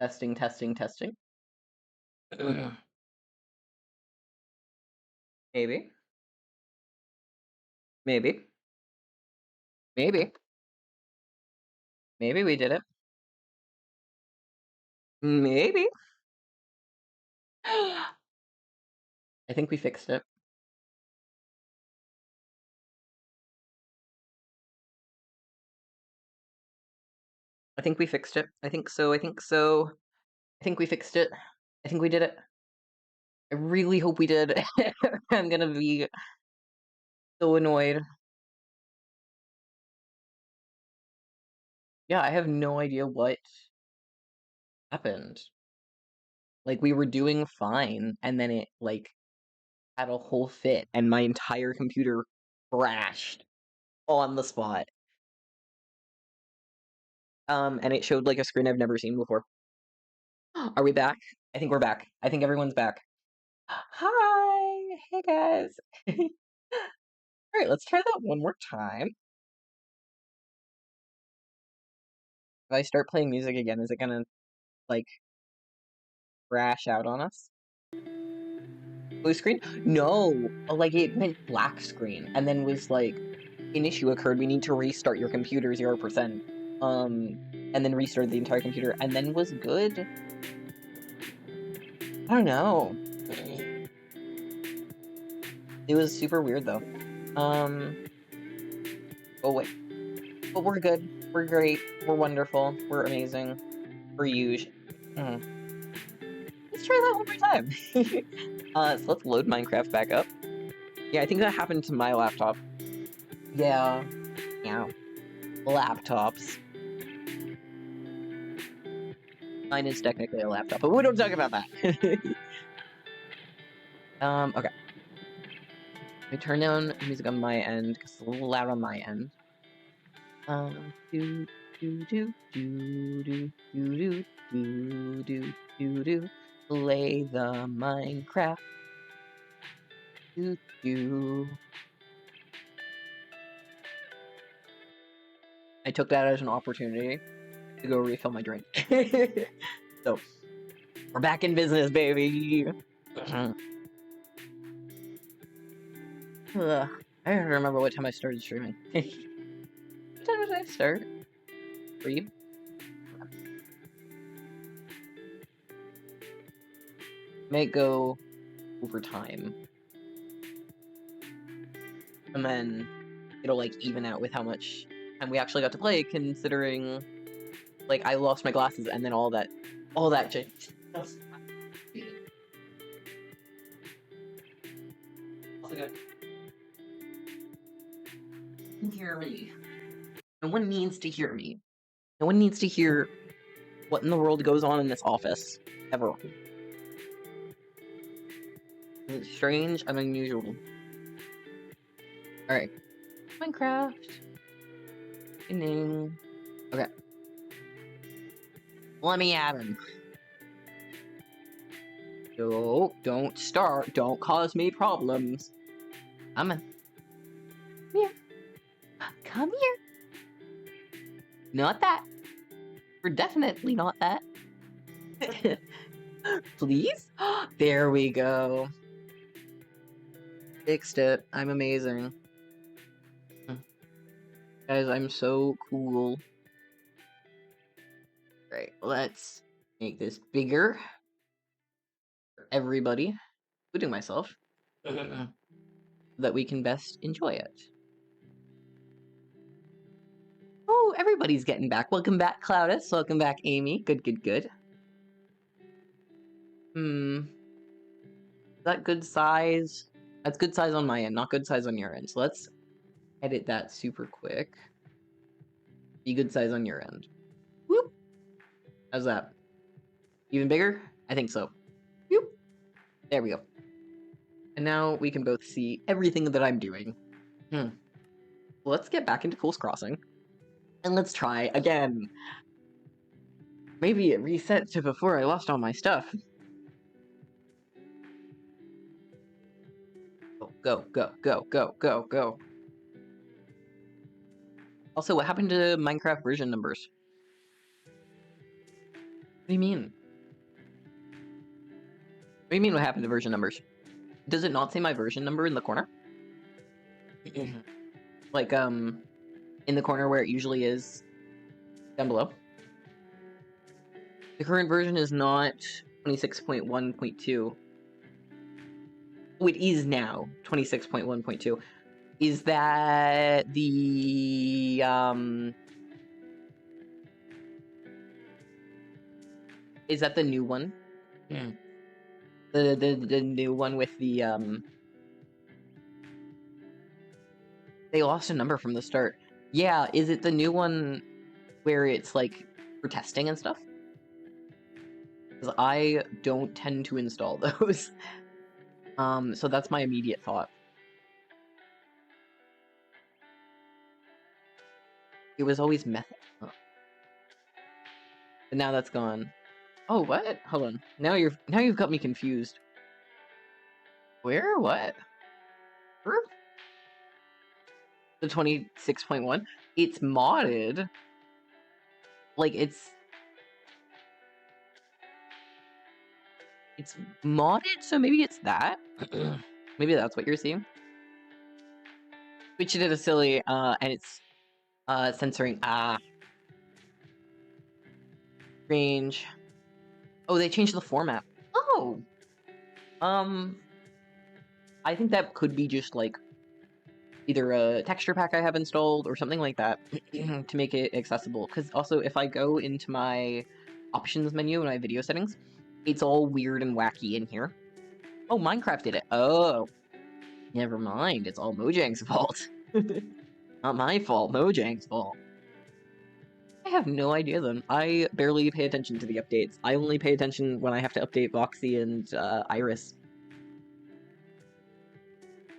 Testing, testing, testing. Maybe. Maybe. Maybe. Maybe we did it. Maybe. I think we fixed it. I think we fixed it. I think so. I think so. I think we fixed it. I think we did it. I really hope we did. I'm gonna be so annoyed. Yeah, I have no idea what happened. Like, we were doing fine, and then it, like, had a whole fit, and my entire computer crashed on the spot. And it showed, like, a screen I've never seen before. Are we back? I think we're back. I think everyone's back. Hi! Hey, guys! Alright, let's try that one more time. If I start playing music again, is it gonna, like, crash out on us? Blue screen? No! Like, it went black screen, and then was like, an issue occurred, we need to restart your computer 0%. And then restart the entire computer, and then was good. I don't know. It was super weird, though. Oh, wait. But we're good. We're great. We're wonderful. We're amazing. We're huge. Let's try that one more time. So let's load Minecraft back up. Yeah, I think that happened to my laptop. Yeah. Yeah. Laptops. Mine is technically a laptop, but we don't talk about that. Okay. I turn down music on my end because it's a little loud on my end. Do do do do do do do do do do. Play the Minecraft. Do do. I took that as an opportunity to go refill my drink. So, we're back in business, baby. Ugh, I don't remember what time I started streaming. What time did I start? 3? May go over time. And then it'll, like, even out with how much time we actually got to play, considering, like, I lost my glasses and then all that changed. Also good. You can hear me. No one needs to hear me. No one needs to hear what in the world goes on in this office. Ever. It's strange and unusual. Alright. Minecraft. Beginning. Okay. Let me at him. No, don't start. Don't cause me problems. Come in. Come here. Come here. Not that. We're definitely not that. Please? There we go. Fixed it. I'm amazing. Guys, I'm so cool. Right, let's make this bigger for everybody, including myself, that we can best enjoy it. Oh, everybody's getting back. Welcome back, Cloudus. Welcome back, Amy. Good, good, good. Is that good size? That's good size on my end, not good size on your end. So let's edit that super quick. Be good size on your end. Whoop. How's that? Even bigger? I think so. Whoop. There we go. And now we can both see everything that I'm doing. Let's get back into Cool's Crossing. And let's try again. Maybe it reset to before I lost all my stuff. Go, go, go, go, go, go. Also, what happened to Minecraft version numbers? What do you mean? What do you mean what happened to version numbers? Does it not say my version number in the corner? Like, in the corner where it usually is down below? The current version is not 26.1.2. Oh, it is now 26.1.2. Is that the, is that the new one? The new one with the, they lost a number from the start. Yeah, is it the new one where it's, like, for testing and stuff? Because I don't tend to install those. So that's my immediate thought. It was always method. Oh. But now that's gone. Oh, what? Hold on. Now you've got me confused. Where? What? Where? The 26.1? It's modded. Like, it's modded, so maybe it's that? Maybe that's what you're seeing? Twitch did a silly, and it's, censoring, range. Oh, they changed the format. Oh! I think that could be just, like, either a texture pack I have installed or something like that to make it accessible. Because also, if I go into my options menu in my video settings, it's all weird and wacky in here. Oh, Minecraft did it. Oh, never mind. It's all Mojang's fault. Not my fault. Mojang's fault. I have no idea then. I barely pay attention to the updates. I only pay attention when I have to update Voxy and Iris.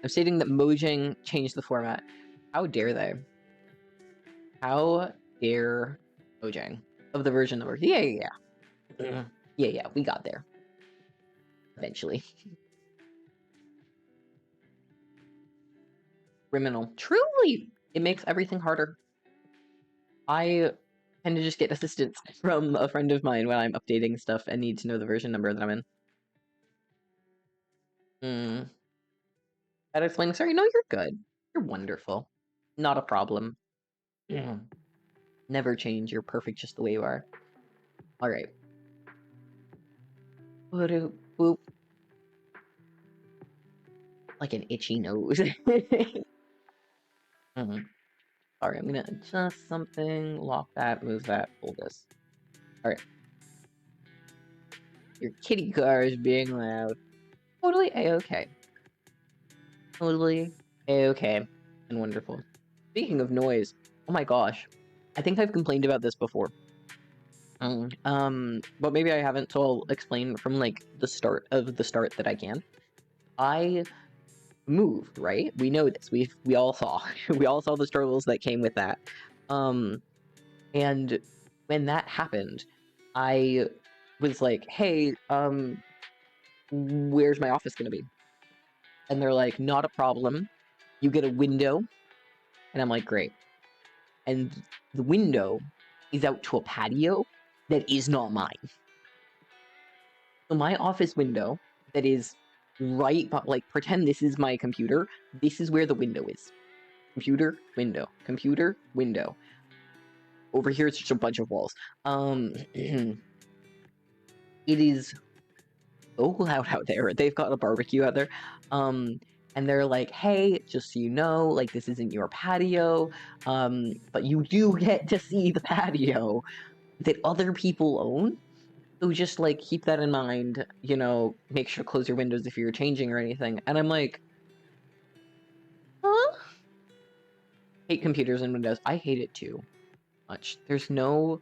I'm stating that Mojang changed the format. How dare they? How dare Mojang? Of the version number. Yeah. Yeah, we got there. Eventually. Criminal. Truly! It makes everything harder. I tend to just get assistance from a friend of mine when I'm updating stuff and need to know the version number that I'm in. That explaining. Sorry, no, you're good. You're wonderful. Not a problem. Never change. You're perfect just the way you are. Alright. Boop. Like an itchy nose. Alright, I'm gonna adjust something, lock that, move that, hold this. Alright. Your kitty car is being loud. Totally a-okay. Totally a-okay. And wonderful. Speaking of noise, oh my gosh. I think I've complained about this before. But maybe I haven't, so I'll explain from, like, the start that I can. I moved, right? We know this. We all saw. We all saw the struggles that came with that. And when that happened, I was like, hey, where's my office gonna be? And they're like, not a problem. You get a window. And I'm like, great. And the window is out to a patio that is not mine. So my office window that is right, like, pretend this is my computer. This is where the window is. Computer, window. Computer, window. Over here, it's just a bunch of walls. It is so loud out there. They've got a barbecue out there. And they're like, hey, just so you know, like, this isn't your patio, but you do get to see the patio that other people own. So just, like, keep that in mind, you know, make sure to close your windows if you're changing or anything. And I'm like, huh? Hate computers and windows. I hate it too much. There's no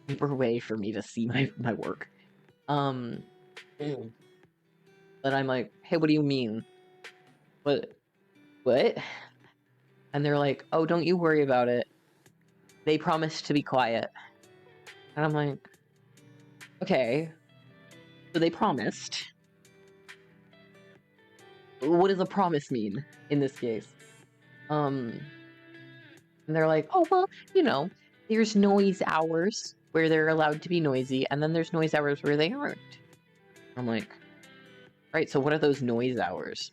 proper way for me to see my work. But I'm like, hey, what do you mean? What? And they're like, oh, don't you worry about it. They promised to be quiet. And I'm like, okay. So they promised. What does a promise mean in this case? And they're like, oh, well, you know, there's noise hours. where they're allowed to be noisy, and then there's noise hours where they aren't. I'm like, right, so what are those noise hours?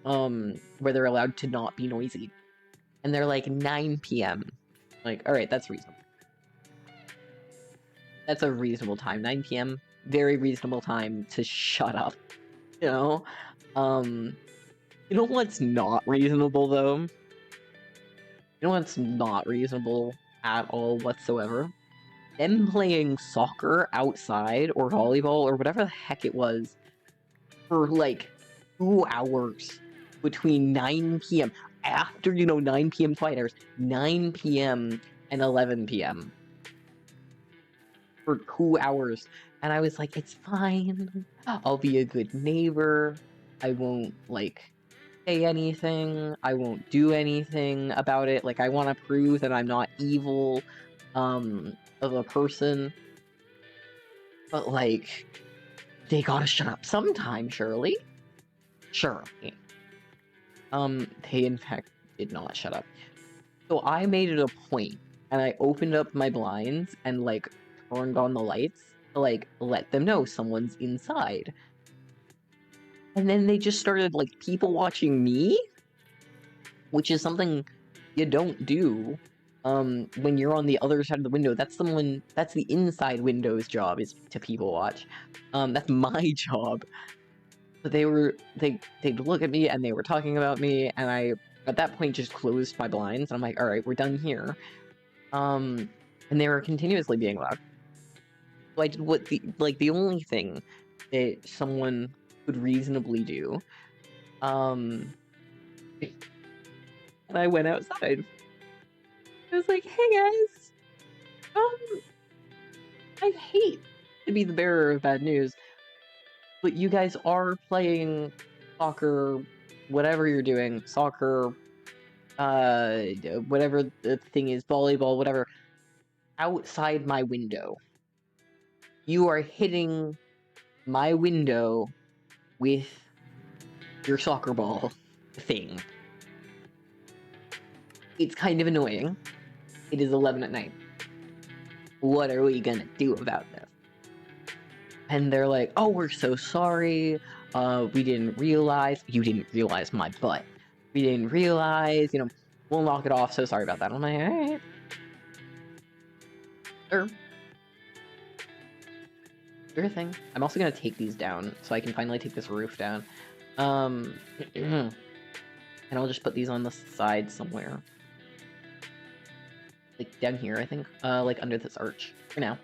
Where they're allowed to not be noisy. And they're like 9 p.m. Like, alright, that's reasonable. That's a reasonable time. 9 p.m., very reasonable time to shut up. You know? You know what's not reasonable, though? You know what's not reasonable at all whatsoever? Them playing soccer outside, or volleyball, or whatever the heck it was, for, like, 2 hours between 9 p.m. After, 9 p.m. quiet hours, 9 p.m. and 11 p.m. for 2 hours. And I was like, it's fine. I'll be a good neighbor. I won't, say anything. I won't do anything about it. Like, I want to prove that I'm not evil, of a person. But, they gotta shut up sometime, surely. Surely. They in fact did not shut up. So I made it a point, and I opened up my blinds and, turned on the lights to, let them know someone's inside. And then they just started, people watching me, which is something you don't do, when you're on the other side of the window. That's the inside window's job, is to people watch. That's my job. But they'd look at me, and they were talking about me, and I, at that point, just closed my blinds, and I'm like, alright, we're done here. And they were continuously being loud. So I did what the only thing that someone could reasonably do. And I went outside. I was like, hey guys, I hate to be the bearer of bad news, but you guys are playing soccer, whatever you're doing, soccer, whatever the thing is, volleyball, whatever, outside my window. You are hitting my window with your soccer ball thing. It's kind of annoying. It is 11 at night. What are we gonna do about this? And they're like, oh, we're so sorry. We didn't realize. You didn't realize my butt. We didn't realize, we'll knock it off. So sorry about that. I'm like, alright. Sure thing. I'm also gonna take these down so I can finally take this roof down. And I'll just put these on the side somewhere. Down here, I think. Under this arch. For now.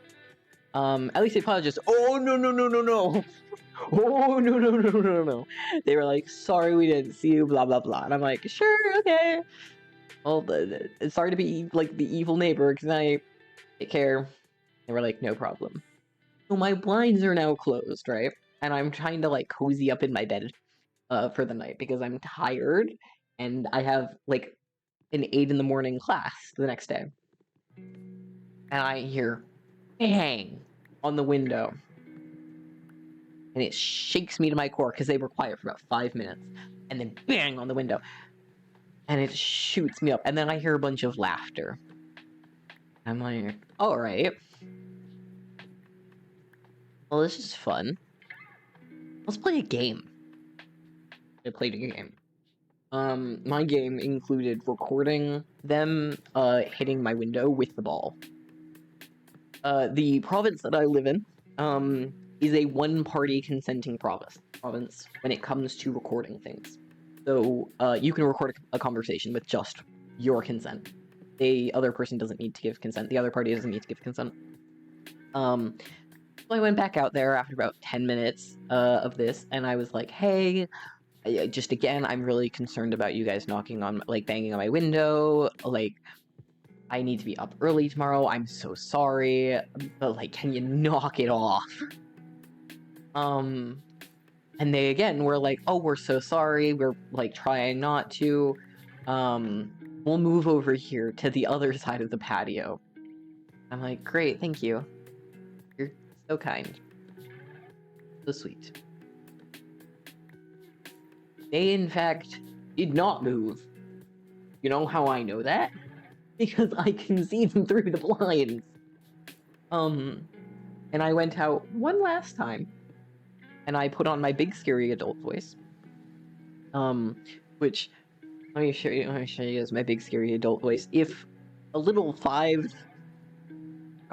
At least they probably just, oh, no, no, no, no, no. Oh, no, no, no, no, no. They were like, sorry we didn't see you, blah, blah, blah. And I'm like, sure, okay. Well, sorry to be, the evil neighbor, because I take care. They were like, no problem. So my blinds are now closed, right? And I'm trying to, cozy up in my bed for the night, because I'm tired, and I have, an 8 in the morning class the next day. And I hear bang on the window. And it shakes me to my core, because they were quiet for about 5 minutes. And then bang on the window. And it shoots me up. And then I hear a bunch of laughter. I'm like, alright. Well, this is fun. Let's play a game. I played a game. My game included recording them hitting my window with the ball. The province that I live in, is a one-party consenting province when it comes to recording things. So, you can record a conversation with just your consent. The other person doesn't need to give consent. The other party doesn't need to give consent. So I went back out there after about 10 minutes of this, and I was like, hey, just again, I'm really concerned about you guys banging on my window. I need to be up early tomorrow. I'm so sorry, but can you knock it off? And they again were like, oh, we're so sorry. We're trying not to. We'll move over here to the other side of the patio. I'm like, great, thank you. You're so kind. So sweet. They, in fact, did not move. You know how I know that? Because I can see them through the blinds. And I went out one last time, and I put on my big scary adult voice. Which let me show you as my big scary adult voice. If a little 5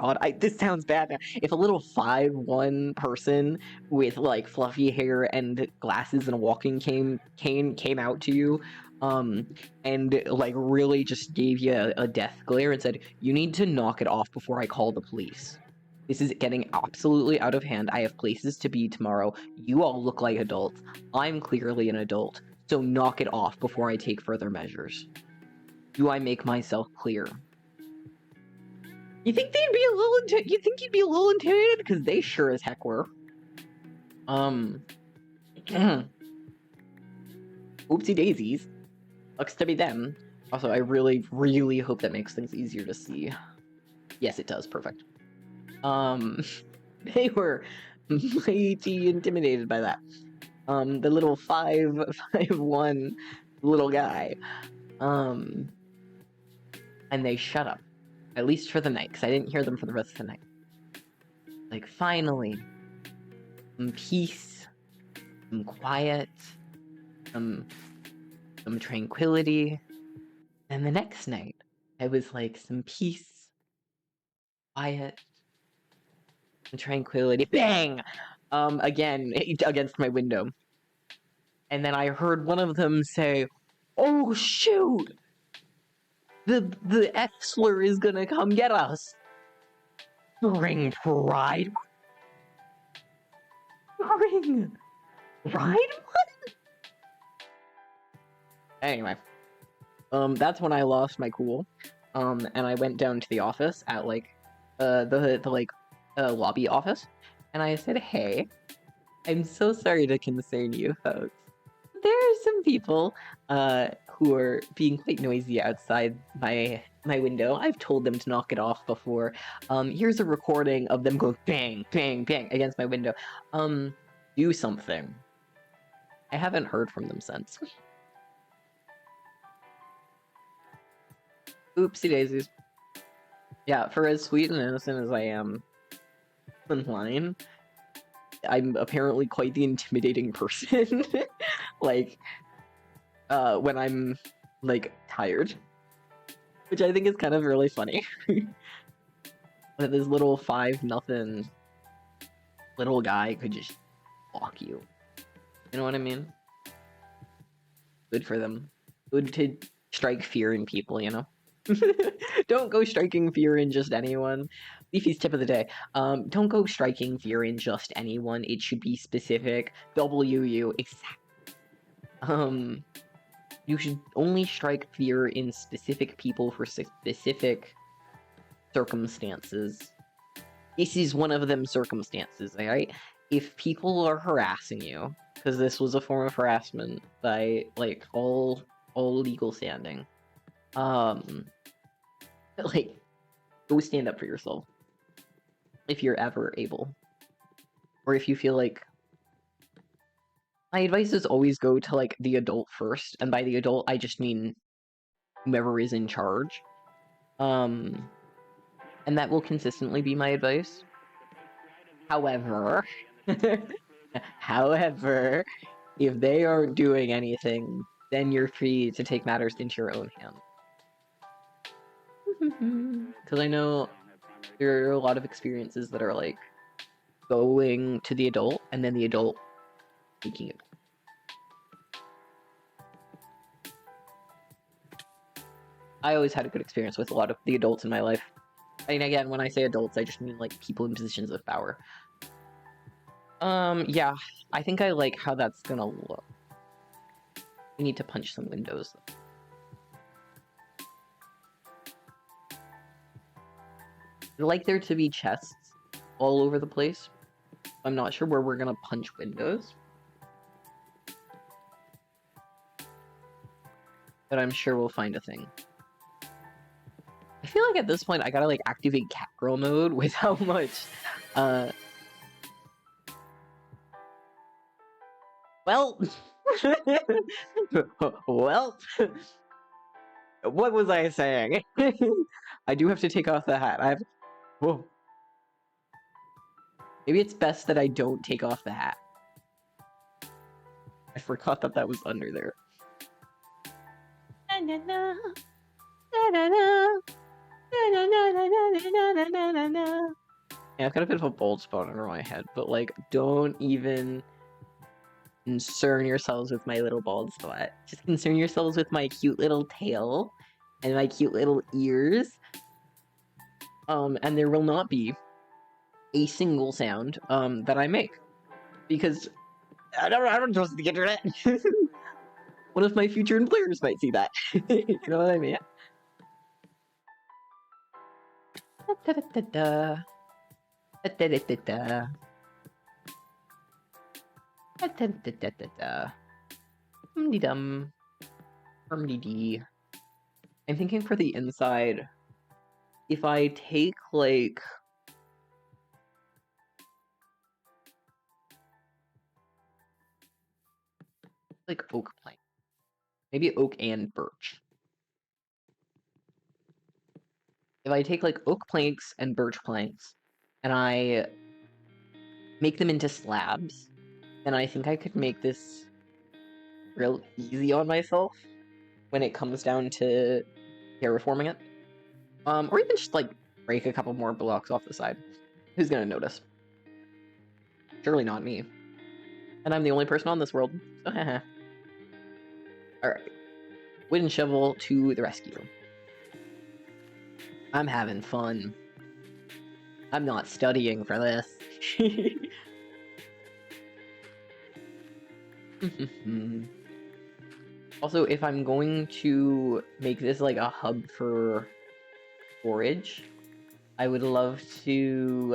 God, this sounds bad now. If a little 5'1" person with like fluffy hair and glasses and a walking cane came out to you, and like really just gave you a death glare and said, "You need to knock it off before I call the police. This is getting absolutely out of hand. I have places to be tomorrow. You all look like adults. I'm clearly an adult, so knock it off before I take further measures. Do I make myself clear?" You think they'd be a little you think you'd be a little intimidated? Because they sure as heck were. Oopsie daisies. Looks to be them. Also, I really, really hope that makes things easier to see. Yes, it does. Perfect. They were mighty intimidated by that. The little 5'1" little guy. And they shut up. At least for the night, because I didn't hear them for the rest of the night. Like, finally, some peace, some quiet, some tranquility. And the next night, I was like, some peace, quiet, and tranquility. Bang! Again, against my window. And then I heard one of them say, "Oh, shoot! The Exler is gonna come get us." Bring pride. Bring pride? What? Anyway, that's when I lost my cool. And I went down to the office at like, the lobby office, and I said, "Hey, I'm so sorry to concern you folks. There are some people, who are being quite noisy outside my window. I've told them to knock it off before. Here's a recording of them going bang, bang, bang against my window. Do something." I haven't heard from them since. Oopsie daisies. Yeah, for as sweet and innocent as I am online, I'm apparently quite the intimidating person. Like, when I'm, like, tired. Which I think is kind of really funny. That this little 5-0 little guy could just walk you. You know what I mean? Good for them. Good to strike fear in people, you know? Don't go striking fear in just anyone. Leafy's tip of the day. Don't go striking fear in just anyone. It should be specific. WU. Exactly. You should only strike fear in specific people for specific circumstances. This is one of them circumstances, alright? If people are harassing you, because this was a form of harassment by, like, all legal standing, like, go stand up for yourself. If you're ever able. Or if you feel like... My advice is always go to, like, the adult first, and by the adult, I just mean whomever is in charge. And that will consistently be my advice. However, if they aren't doing anything, then you're free to take matters into your own hands. Because I know there are a lot of experiences that are like going to the adult and then the adult taking it. I always had a good experience with a lot of the adults in my life. I mean, again, when I say adults, I just mean like people in positions of power. Yeah, I think I like how that's gonna look. We need to punch some windows. I'd like there to be chests all over the place. I'm not sure where we're gonna punch windows. But I'm sure we'll find a thing. I feel like at this point I gotta like activate catgirl mode with how much well well what was I saying? I do have to take off the hat. Whoa. Maybe it's best that I don't take off the hat. I forgot that that was under there. Yeah, I've got a bit of a bald spot under my head, but like, don't even concern yourselves with my little bald spot. Just concern yourselves with my cute little tail and my cute little ears. And there will not be a single sound that I make, because I don't trust the internet. One of my future employers might see that. You know what I mean? Dum. I'm thinking for the inside, if I take like oak plank, maybe oak and birch. If I take like oak planks and birch planks and I make them into slabs, then I think I could make this real easy on myself when it comes down to terraforming it. Or even just like break a couple more blocks off the side. Who's gonna notice? Surely not me. And I'm the only person on this world, so haha. Alright. Wooden shovel to the rescue. I'm having fun. I'm not studying for this. Also, if I'm going to make this like a hub for storage, I would love to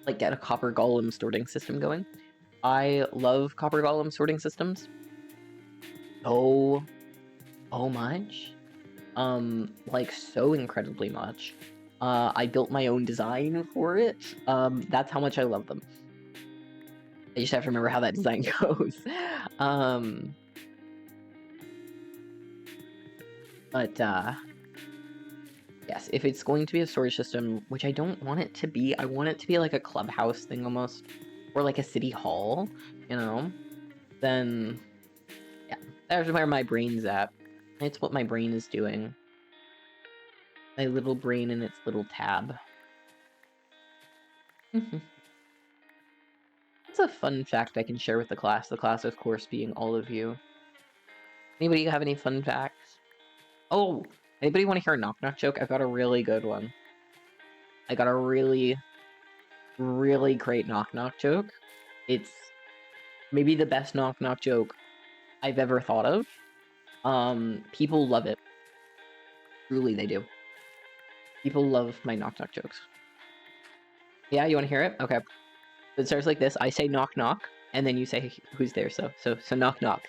like get a copper golem sorting system going. I love copper golem sorting systems so much. Like so incredibly much. I built my own design for it. That's how much I love them. I just have to remember how that design goes. But yes, if it's going to be a storage system, which I don't want it to be, I want it to be like a clubhouse thing almost, or like a city hall, you know? Then, yeah, that's where my brain's at. It's what my brain is doing. My little brain in its little tab. It's a fun fact I can share with the class of course being all of you. Anybody have any fun facts? Oh, anybody want to hear a knock-knock joke? I've got a really good one. I got a really, really great knock-knock joke. It's maybe the best knock-knock joke I've ever thought of. People love it. Truly, they do. People love my knock-knock jokes. Yeah, you want to hear it? Okay. It starts like this. I say knock knock, and then you say who's there. So knock knock.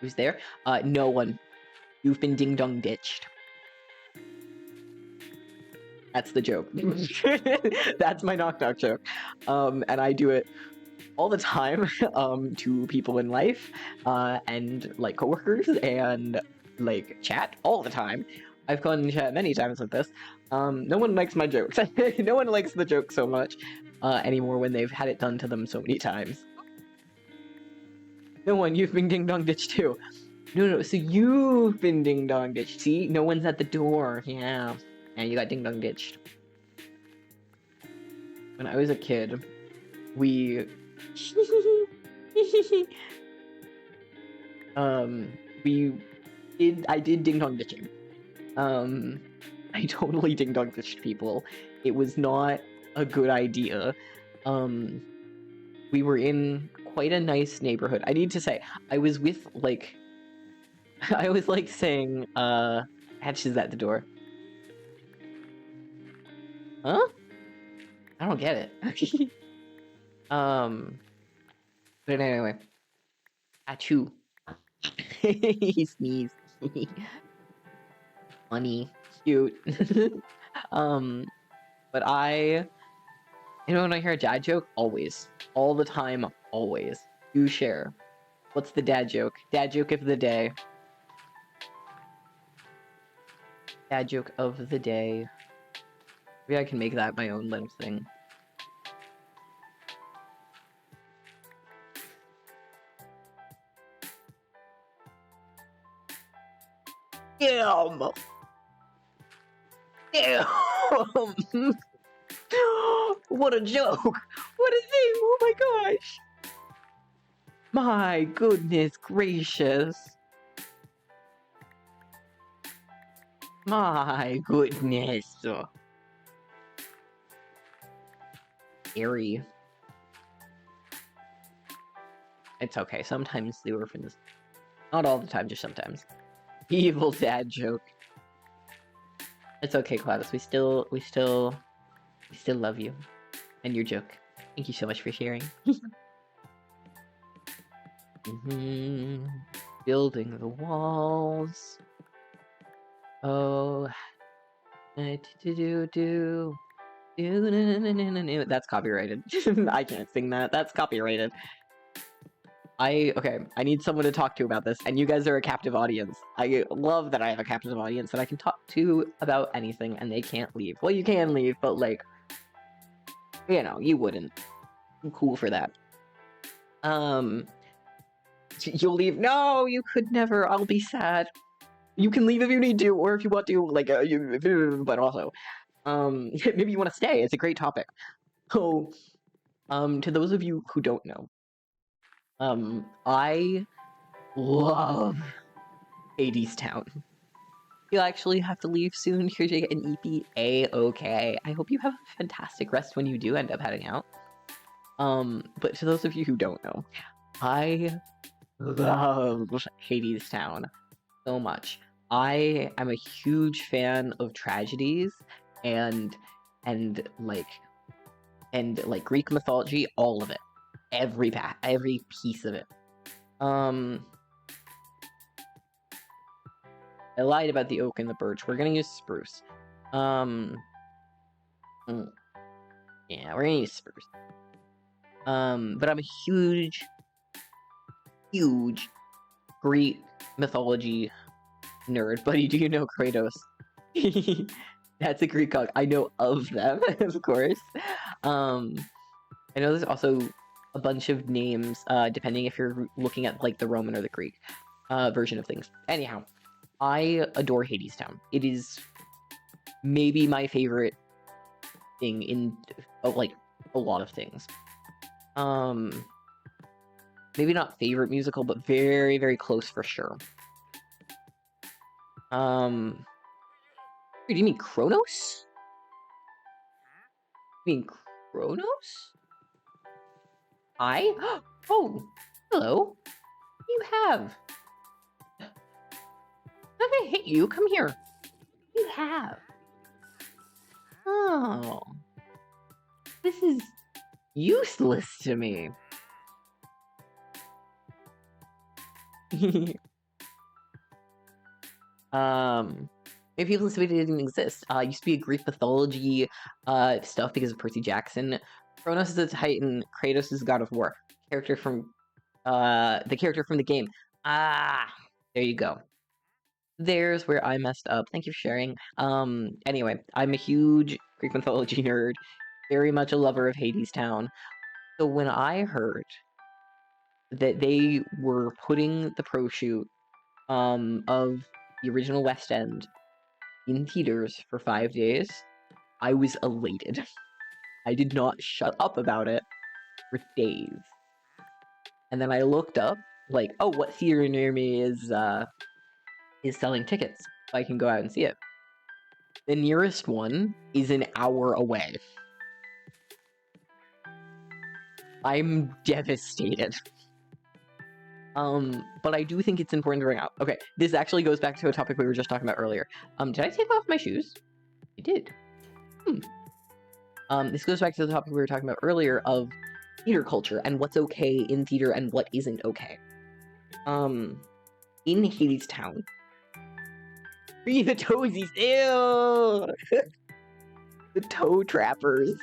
Who's there? No one. You've been ding dong ditched. That's the joke. That's my knock knock joke. And I do it all the time to people in life, and like coworkers and like chat all the time. I've gone in chat many times with this. No one likes my jokes. No one likes the joke so much anymore when they've had it done to them so many times. No one, you've been ding dong ditched too. No, so you've been ding dong ditched. See, no one's at the door. Yeah, you got ding dong ditched. When I was a kid, I did ding dong ditching. I totally ding dong ditched people. It was not a good idea. We were in quite a nice neighborhood. I need to say, I was with like, I was like saying, Hatch is at the door. Huh? I don't get it. But anyway, Achoo. He sneezed. Funny, cute. But when I hear a dad joke, always, all the time, always, do share. What's the dad joke? Dad joke of the day. Dad joke of the day. Maybe I can make that my own little thing. Damn! Damn! What a joke! What a thing! Oh my gosh! My goodness gracious! My goodness! Scary. It's okay. Sometimes the orphans... Not all the time, just sometimes. Evil dad joke. It's okay, Cloudus. We still love you. And your joke. Thank you so much for sharing. Building the walls. Oh. That's copyrighted. I can't sing that. That's copyrighted. Okay, I need someone to talk to about this, and you guys are a captive audience. I love that I have a captive audience that I can talk to about anything, and they can't leave. Well, you can leave, but, like, you know, you wouldn't. I'm cool for that. You'll leave? No, you could never. I'll be sad. You can leave if you need to, or if you want to, like, but also, maybe you want to stay. It's a great topic. So, to those of you who don't know, I love Hades Town. You'll actually have to leave soon here to get an EP. Okay. I hope you have a fantastic rest when you do end up heading out. But to those of you who don't know, I love Hades Town so much. I am a huge fan of tragedies and Greek mythology, all of it. Every piece of it. I lied about the oak and the birch. We're gonna use spruce. Yeah, we're gonna use spruce. But I'm a huge Greek mythology nerd. Buddy, do you know Kratos? That's a Greek god. I know of them, of course. I know there's also a bunch of names, depending if you're looking at, like, the Roman or the Greek version of things. Anyhow, I adore Hades Town. It is maybe my favorite thing in, like, a lot of things. Maybe not favorite musical, but very, very close for sure. Do you mean Kronos? You mean Kronos? Oh, hello. You have. I'm gonna hit you. Come here. You have. Oh. This is useless to me. Maybe people say it didn't exist. Used to be a Greek mythology stuff because of Percy Jackson. Kronos is a Titan. Kratos is a god of war. The character from the game. There you go. There's where I messed up. Thank you for sharing. Anyway, I'm a huge Greek mythology nerd. Very much a lover of Hades Town. So when I heard that they were putting the pro shoot of the original West End in theaters for 5 days, I was elated. I did not shut up about it for days. And then I looked up, like, oh, what theater near me is selling tickets so I can go out and see it. The nearest one is an hour away. I'm devastated. But I do think it's important to bring out. Okay, this actually goes back to a topic we were just talking about earlier. Did I take off my shoes? I did. This goes back to the topic we were talking about earlier of theater culture and what's okay in theater and what isn't okay. In Hades Town, free the toesies. Ew! The toe trappers.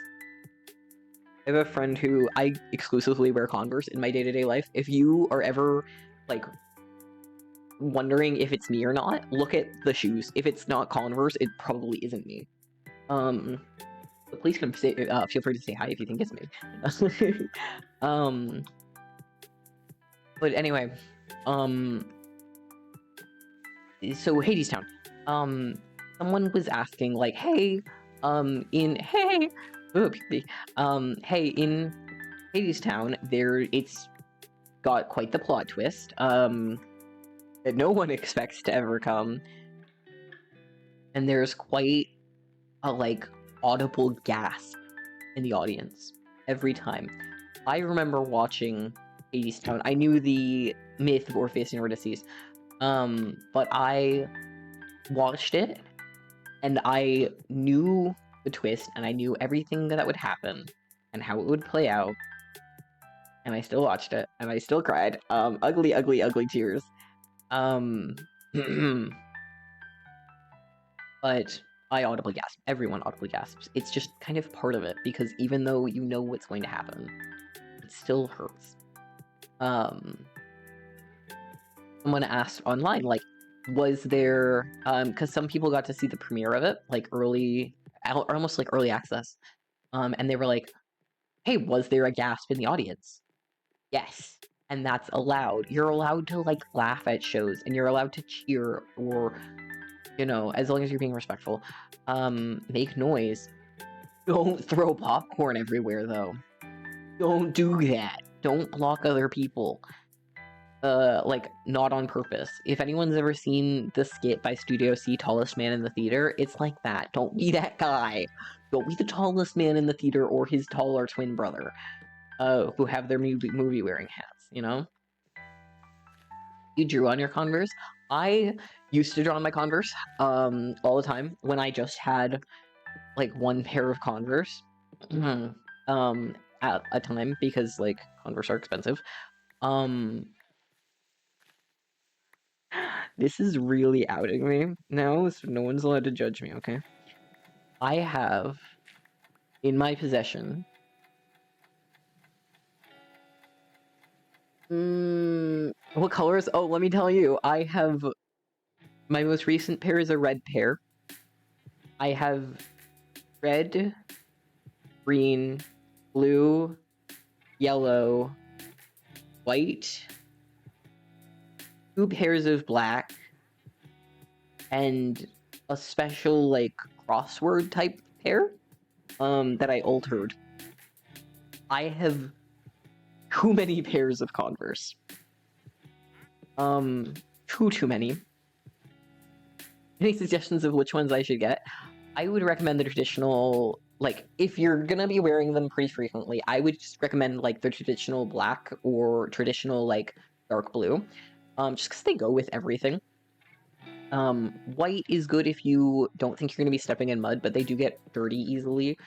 I have a friend who I exclusively wear Converse in my day-to-day life. If you are ever, like, wondering if it's me or not, look at the shoes. If it's not Converse, it probably isn't me. But please come say, feel free to say hi if you think it's me. But anyway, so Hades Town. Someone was asking like, hey, hey, in Hades Town, it's got quite the plot twist, that no one expects to ever come, and there's quite a like audible gasp in the audience every time. I remember watching Hades Town. I knew the myth of Orpheus and Eurydice, but I watched it, and I knew the twist, and I knew everything that would happen, and how it would play out, and I still watched it, and I still cried. Ugly, ugly, ugly tears. But I audibly gasp. Everyone audibly gasps. It's just kind of part of it, because even though you know what's going to happen, it still hurts. Someone asked online, like, was there, because some people got to see the premiere of it, like almost like early access, and they were like, hey, was there a gasp in the audience? Yes, and that's allowed. You're allowed to, like, laugh at shows, and you're allowed to cheer, or, you know, as long as you're being respectful, make noise. Don't throw popcorn everywhere, though. Don't do that. Don't block other people. Like, not on purpose. If anyone's ever seen the skit by Studio C, Tallest Man in the Theater, it's like that. Don't be that guy. Don't be the tallest man in the theater or his taller twin brother, who have their movie-wearing hats, you know? You drew on your Converse? I used to draw on my Converse, all the time, when I just had, like, one pair of Converse, at a time, because, like, Converse are expensive. This is really outing me now, so no one's allowed to judge me, okay? I have in my possession what colors? Oh, let me tell you, I have my most recent pair is a red pair. I have red, green, blue, yellow, white, 2 pairs of black, and a special, like, crossword type pair, that I altered. I have too many pairs of Converse. Too many. Any suggestions of which ones I should get? I would recommend the traditional, like, if you're gonna be wearing them pretty frequently, I would just recommend, like, the traditional black or traditional, like, dark blue, just because they go with everything. White is good if you don't think you're gonna be stepping in mud, but they do get dirty easily.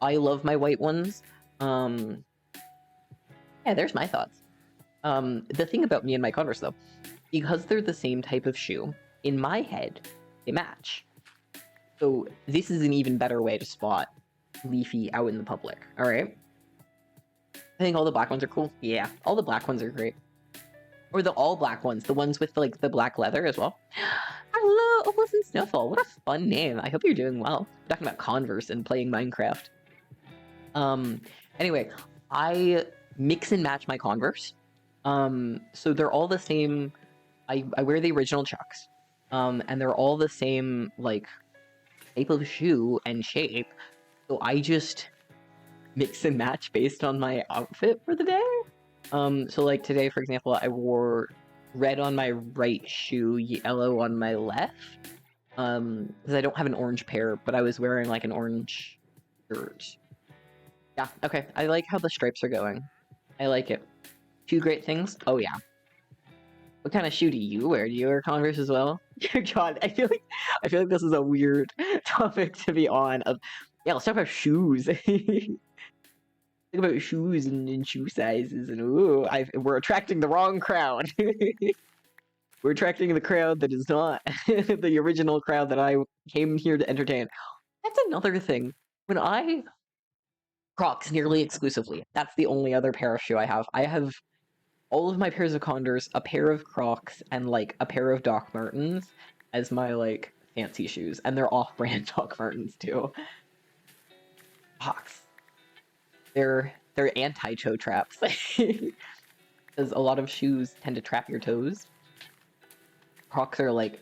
I love my white ones. Yeah, there's my thoughts. The thing about me and my Converse, though, because they're the same type of shoe, in my head, they match. So this is an even better way to spot Leafy out in the public, alright? I think all the black ones are cool. Yeah, all the black ones are great. Or the all black ones, the ones with, like, the black leather as well. Hello, Opus and Snowfall. What a fun name. I hope you're doing well. We're talking about Converse and playing Minecraft. Anyway, I mix and match my Converse. So they're all the same. I wear the original Chucks. And they're all the same, like, type of shoe and shape. So I just mix and match based on my outfit for the day. So, like, today, for example, I wore red on my right shoe, yellow on my left. Because I don't have an orange pair, but I was wearing, like, an orange shirt. Yeah, okay. I like how the stripes are going. I like it. 2 great things? Oh, yeah. What kind of shoe do you wear? Do you wear Converse as well? God, I feel like this is a weird topic to be on. Yeah, let's talk about shoes. Think about shoes and shoe sizes, and ooh, we're attracting the wrong crowd. We're attracting the crowd that is not the original crowd that I came here to entertain. That's another thing. When I Crocs nearly exclusively. That's the only other pair of shoe I have. I have all of my pairs of Condors, a pair of Crocs, and like a pair of Doc Martens as my like fancy shoes, and they're off-brand Doc Martens too. Crocs. They're anti-toe traps. Because a lot of shoes tend to trap your toes. Crocs are like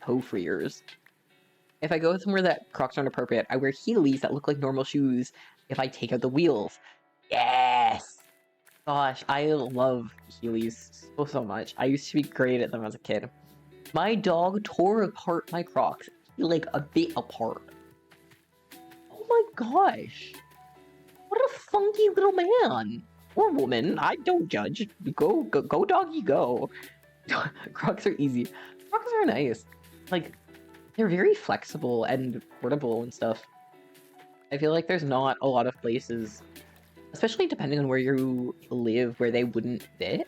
toe freers. If I go somewhere that Crocs aren't appropriate, I wear Heelys that look like normal shoes if I take out the wheels. Yes! Gosh, I love Heelys so much. I used to be great at them as a kid. My dog tore apart my Crocs, like a bit apart. Oh my gosh! What a funky little man! Or woman, I don't judge. Go doggy, go. Crocs are easy. Crocs are nice. Like, they're very flexible and portable and stuff. I feel like there's not a lot of places, especially depending on where you live, where they wouldn't fit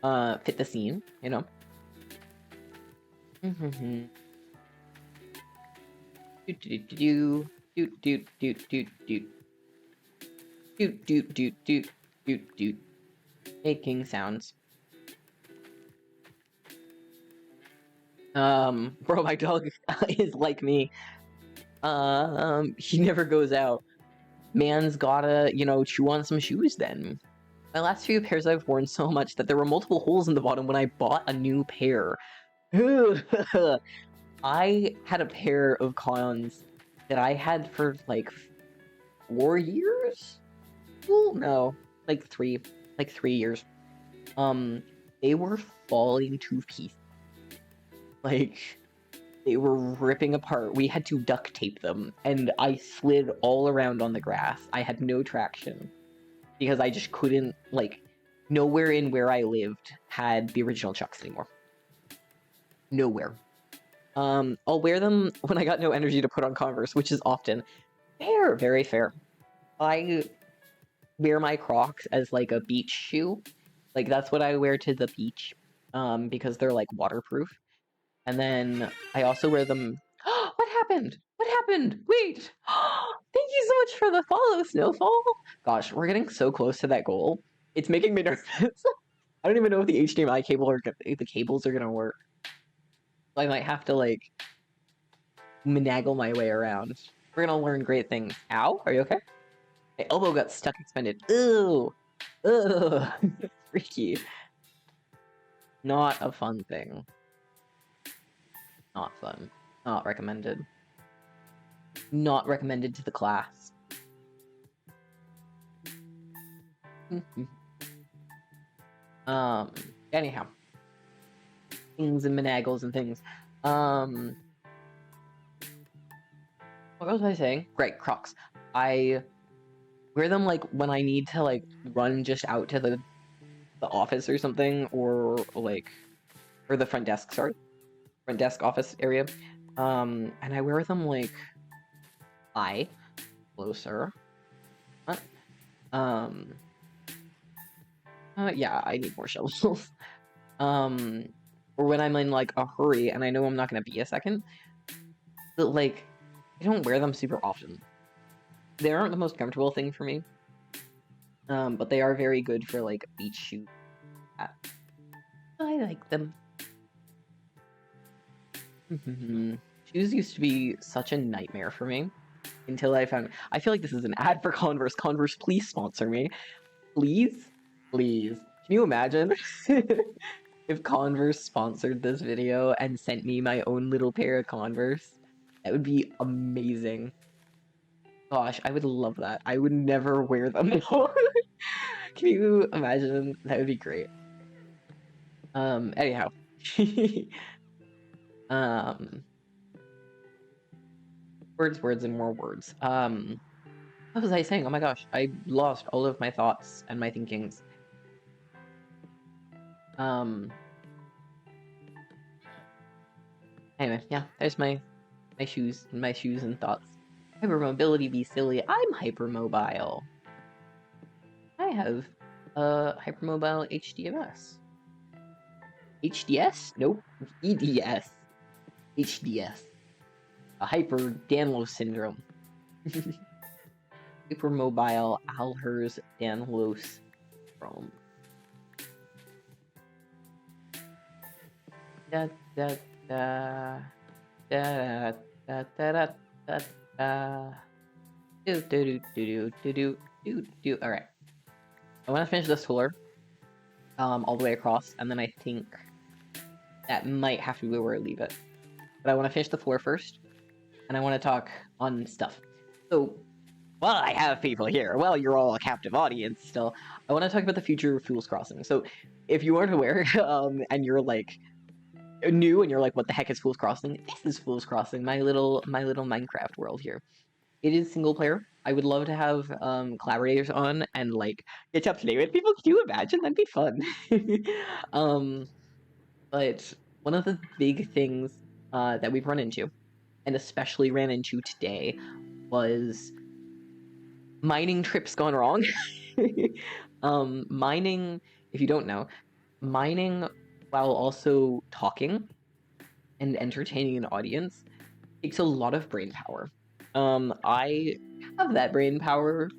the scene, you know? Making sounds. Bro, my dog is like me. He never goes out. Man's gotta, you know, chew on some shoes then. My last few pairs I've worn so much that there were multiple holes in the bottom when I bought a new pair. I had a pair of Cons that I had for like 4 years? Well, no, like 3 years. They were falling to pieces. Like, they were ripping apart. We had to duct tape them, and I slid all around on the grass. I had no traction because I just couldn't, like, nowhere in where I lived had the original Chucks anymore. Nowhere. I'll wear them when I got no energy to put on Converse, which is often. Fair, very fair. I wear my Crocs as like a beach shoe. Like, that's what I wear to the beach, because they're like waterproof. And then I also wear them. What happened? What happened? Wait! Thank you so much for the follow, Snowfall! Gosh, we're getting so close to that goal. It's making me nervous. I don't even know if the HDMI cable the cables are gonna work. I might have to, like, finagle my way around. We're gonna learn great things. Ow? Are you okay? My elbow got stuck expended. Ew! Ugh! Freaky. Not a fun thing. Not fun. Not recommended. Not recommended to the class. Anyhow. Things and menagles and things. What was I saying? Right, Crocs. I wear them, like, when I need to, like, run just out to the office or something, or, like, or the front desk, sorry. Front desk office area. And I wear them, like, closer. What? Yeah, I need more shovels. Or when I'm in, like, a hurry and I know I'm not gonna be a second. But, like, I don't wear them super often. They aren't the most comfortable thing for me. But they are very good for, like, beach shoes. I like them. Shoes used to be such a nightmare for me until I found. I feel like this is an ad for Converse. Converse, please sponsor me. Please? Please. Can you imagine if Converse sponsored this video and sent me my own little pair of Converse? That would be amazing. Gosh, I would love that. I would never wear them though. Can you imagine? That would be great. Anyhow. Words, and more words. What was I saying? Oh my gosh, I lost all of my thoughts and my thinkings. Anyway, yeah, there's my shoes and thoughts. Hypermobility be silly. I'm hypermobile. I have hypermobile HDMS. HDS? Nope. EDS. HDS. A hyper-Danlos syndrome. Hypermobile Alhers-Danlos syndrome. Da da da da da da da da da. Do do do do do do do. All right. I want to finish this floor, all the way across, and then I think that might have to be where I leave it. But I want to finish the floor first, and I want to talk on stuff. So, while I have people here, well, you're all a captive audience still, I want to talk about the future of Fool's Crossing. So, if you aren't aware, and you're like new and you're like, what the heck is Fool's Crossing? This is Fool's Crossing, my little Minecraft world here. It is single player. I would love to have collaborators on and like get up to date with people. Can you imagine? That'd be fun. But one of the big things that we've run into, and especially ran into today, was mining trips gone wrong. Mining, if you don't know, mining while also talking and entertaining an audience takes a lot of brain power. I have that brain power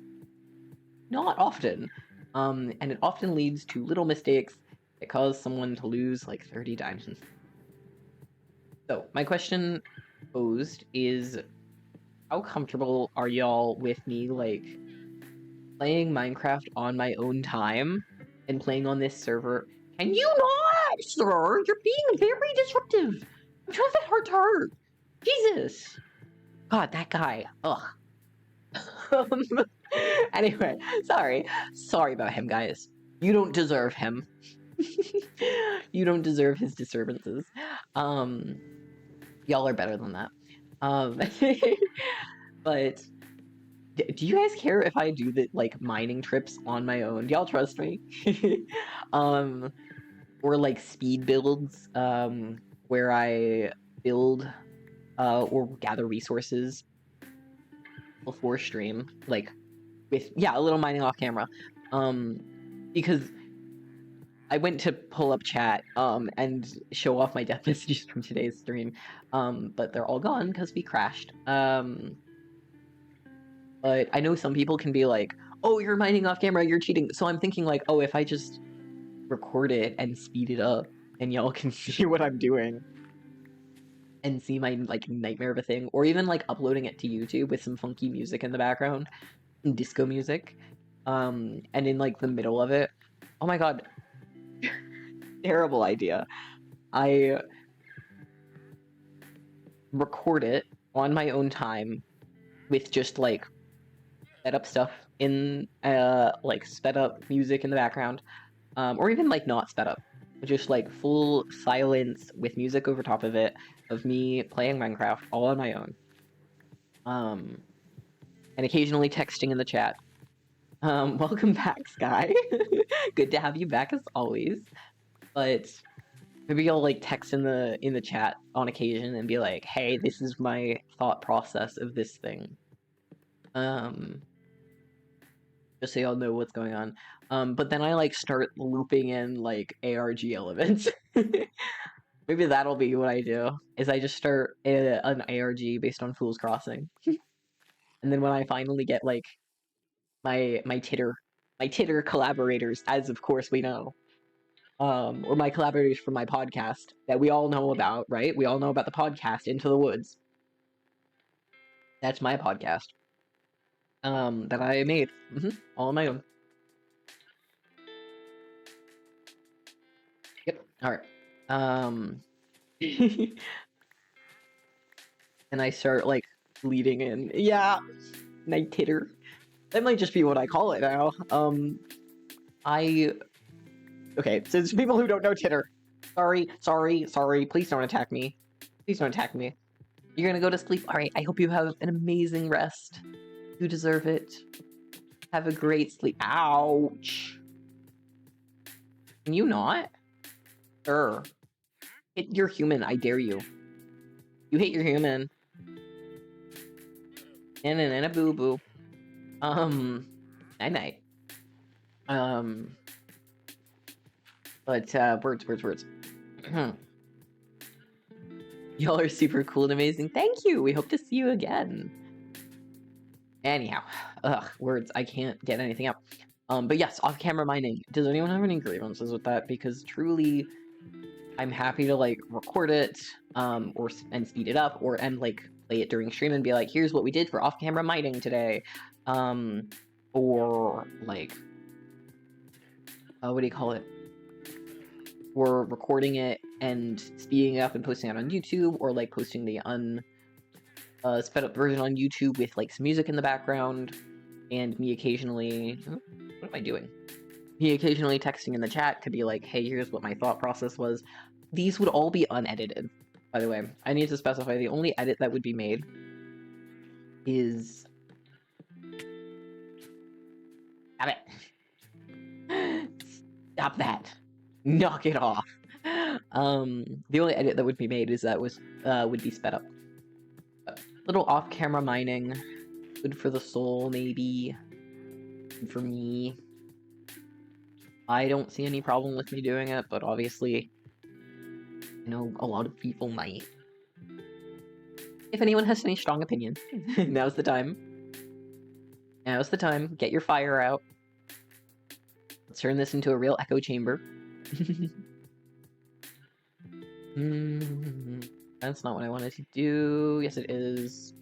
not often, and it often leads to little mistakes that cause someone to lose like 30 diamonds. So my question posed is, how comfortable are y'all with me like playing Minecraft on my own time and playing on this server? Can you not, sir? You're being very disruptive. I'm trying to heart to heart. Jesus. God, that guy. Ugh. Anyway, sorry about him, guys. You don't deserve him. You don't deserve his disturbances. Y'all are better than that. But do you guys care if I do the like mining trips on my own? Do y'all trust me? Or like speed builds, where I build or gather resources before stream, like with a little mining off camera, because I went to pull up chat and show off my death messages from today's stream, but they're all gone because we crashed. But I know some people can be like, oh, you're mining off camera, you're cheating. So I'm thinking like, oh, if I just record it and speed it up and y'all can see what I'm doing and see my like nightmare of a thing, or even like uploading it to YouTube with some funky music in the background, some disco music, and in like the middle of it, oh my god, terrible idea. I record it on my own time with just like sped up stuff in like sped up music in the background, or even like not sped up, just like full silence with music over top of it of me playing Minecraft all on my own, and occasionally texting in the chat. Welcome back, Sky. Good to have you back as always. But maybe I'll like text in the chat on occasion and be like, hey, this is my thought process of this thing. Just so y'all know what's going on. But then I like start looping in like ARG elements. Maybe that'll be what I do, is I just start an ARG based on Fool's Crossing. And then when I finally get like my titter collaborators, as of course we know, or my collaborators from my podcast that we all know about, right? We all know about the podcast Into the Woods. That's my podcast. That I made, all on my own. Yep. All right. And I start like leading in. Yeah, night titter. That might just be what I call it now. Okay, so there's people who don't know titter. Sorry. Please don't attack me. Please don't attack me. You're gonna go to sleep. All right. I hope you have an amazing rest. You deserve it. Have a great sleep. Ouch. Can you not? Sure. Hit your human. I dare you. You hit your human. And a boo boo. Night night. But words. Y'all are super cool and amazing. Thank you. We hope to see you again. Anyhow, words. I can't get anything out. But yes, off-camera mining. Does anyone have any grievances with that? Because truly, I'm happy to like record it, and speed it up, and like play it during stream and be like, here's what we did for off-camera mining today, or like, what do you call it? Or recording it and speeding it up and posting it on YouTube, or like posting the sped up version on YouTube with like some music in the background, and me occasionally, what am I doing? Me occasionally texting in the chat could be like, hey, here's what my thought process was. These would all be unedited, by the way. I need to specify the only edit that would be made is... Stop it! Stop that! Knock it off! The only edit that would be made is that would be sped up. A little off-camera mining. Good for the soul, maybe. Good for me. I don't see any problem with me doing it, but obviously, I know a lot of people might. If anyone has any strong opinions, now's the time. Now's the time. Get your fire out. Let's turn this into a real echo chamber. That's not what I wanted to do. Yes, it is.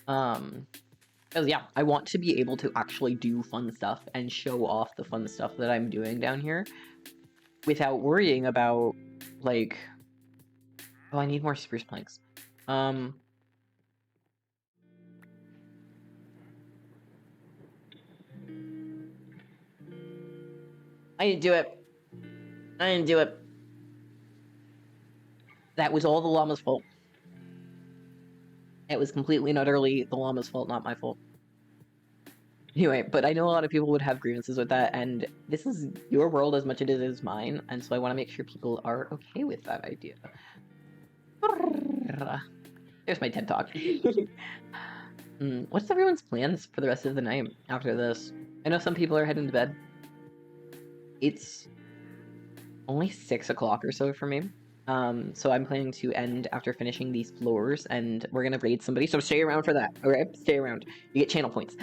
Because yeah, I want to be able to actually do fun stuff and show off the fun stuff that I'm doing down here without worrying about, like... Oh, I need more spruce planks. I didn't do it. I didn't do it. That was all the llama's fault. It was completely and utterly the llama's fault, not my fault. Anyway, but I know a lot of people would have grievances with that, and this is your world as much as it is mine, and so I want to make sure people are okay with that idea. There's my TED Talk. What's everyone's plans for the rest of the night after this? I know some people are heading to bed. It's only 6 o'clock or so for me. So I'm planning to end after finishing these floors, and we're gonna raid somebody, so stay around for that, okay? Stay around. You get channel points.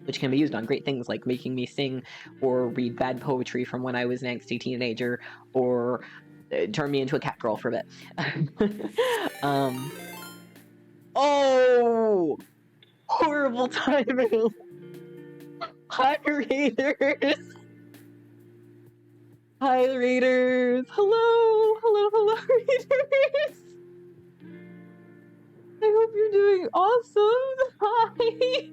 Which can be used on great things like making me sing, or read bad poetry from when I was an angsty teenager, or turn me into a cat girl for a bit. Oh! Horrible timing! Hi, raiders! Hi, raiders! Hello! Hello, hello, raiders! I hope you're doing awesome! Hi!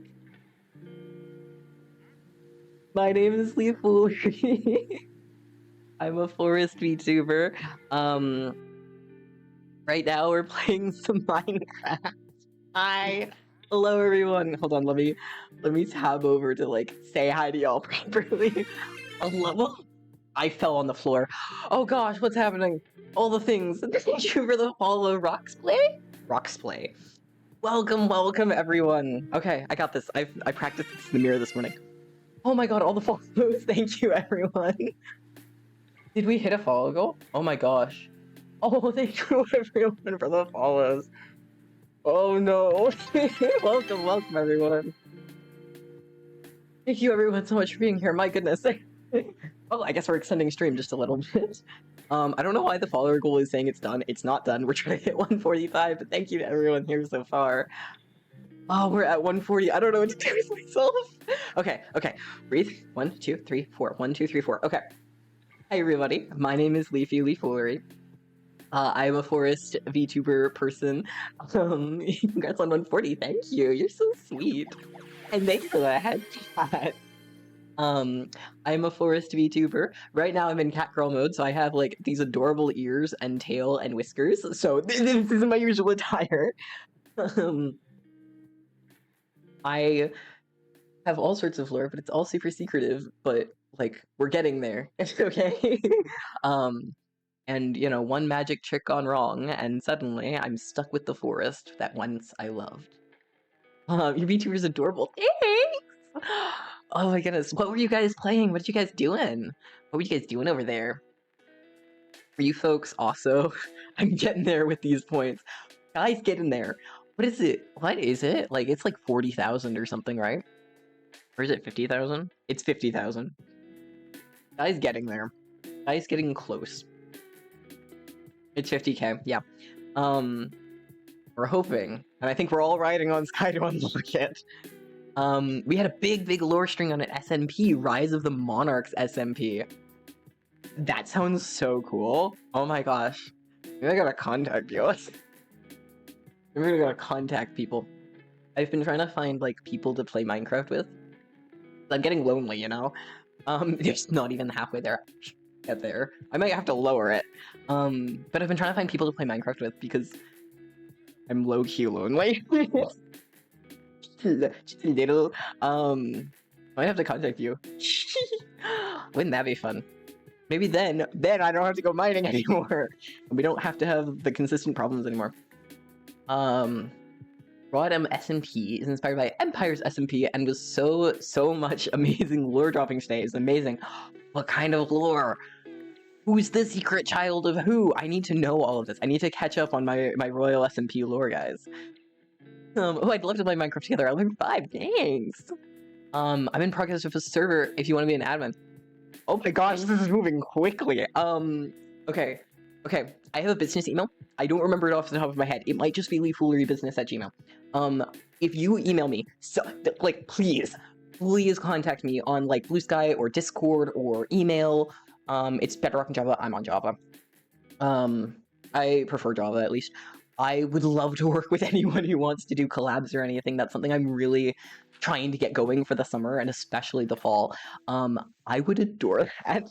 My name is leafoolery. I'm a forest VTuber. Right now we're playing some Minecraft. Hi! Hello, everyone! Hold on, let me tab over to, like, say hi to y'all properly. Hello? I fell on the floor. Oh gosh, what's happening? All the things. Thank you for the follow, Roxplay? Roxplay. Welcome, welcome, everyone. Okay, I got this. I practiced this in the mirror this morning. Oh my god, all the follows. Thank you, everyone. Did we hit a follow goal? Oh my gosh. Oh, thank you, everyone, for the follows. Oh no. Welcome, welcome, everyone. Thank you, everyone, so much for being here. My goodness. Oh, I guess we're extending stream just a little bit. I don't know why the follower goal is saying it's done. It's not done. We're trying to hit 145, but thank you to everyone here so far. Oh, we're at 140. I don't know what to do with myself. Okay, okay. Breathe. 1, 2, 3, 4. 1, 2, 3, 4. Okay. Hi, everybody. My name is Leafy, leafoolery. I'm a forest VTuber person. Congrats on 140. Thank you. You're so sweet. And thanks for the headshot. I'm a forest VTuber. Right now I'm in catgirl mode, so I have like these adorable ears and tail and whiskers. So this is my usual attire. I have all sorts of lore, but it's all super secretive, but like we're getting there. Okay. And you know, one magic trick gone wrong, and suddenly I'm stuck with the forest that once I loved. Your VTuber's adorable. Thanks! Oh my goodness, what were you guys playing? What are you guys doing? What were you guys doing over there? For you folks also, I'm getting there with these points. Guys, get in there. What is it? What is it? Like, it's like 40,000 or something, right? Or is it 50,000? It's 50,000. Guy's getting there. Guy's getting close. It's 50k, yeah. We're hoping, and I think we're all riding on Sky to unlock it. We had a big lore string on an SMP, Rise of the Monarchs SMP. That sounds so cool. Oh my gosh. Maybe I gotta contact you. Maybe I gotta contact people. I've been trying to find, like, people to play Minecraft with. I'm getting lonely, you know? It's not even halfway there. Get there. I might have to lower it. But I've been trying to find people to play Minecraft with because I'm low-key lonely. Just a little. I might have to contact you. Wouldn't that be fun? Maybe then I don't have to go mining anymore. We don't have to have the consistent problems anymore. Broadem SMP is inspired by Empire's SMP and was so much amazing lore dropping today. It's amazing. What kind of lore? Who's the secret child of who? I need to know all of this. I need to catch up on my royal SMP lore, guys. Oh, I'd love to play Minecraft together. I learned 5. Thanks. I'm in progress with a server if you want to be an admin. Oh my gosh, this is moving quickly. Okay. I have a business email. I don't remember it off the top of my head. It might just be leafoolery.business@gmail. If you email me, please contact me on, like, Blue Sky or Discord or email. It's Bedrock and Java. I'm on Java. I prefer Java, at least. I would love to work with anyone who wants to do collabs or anything. That's something I'm really trying to get going for the summer and especially the fall. I would adore that.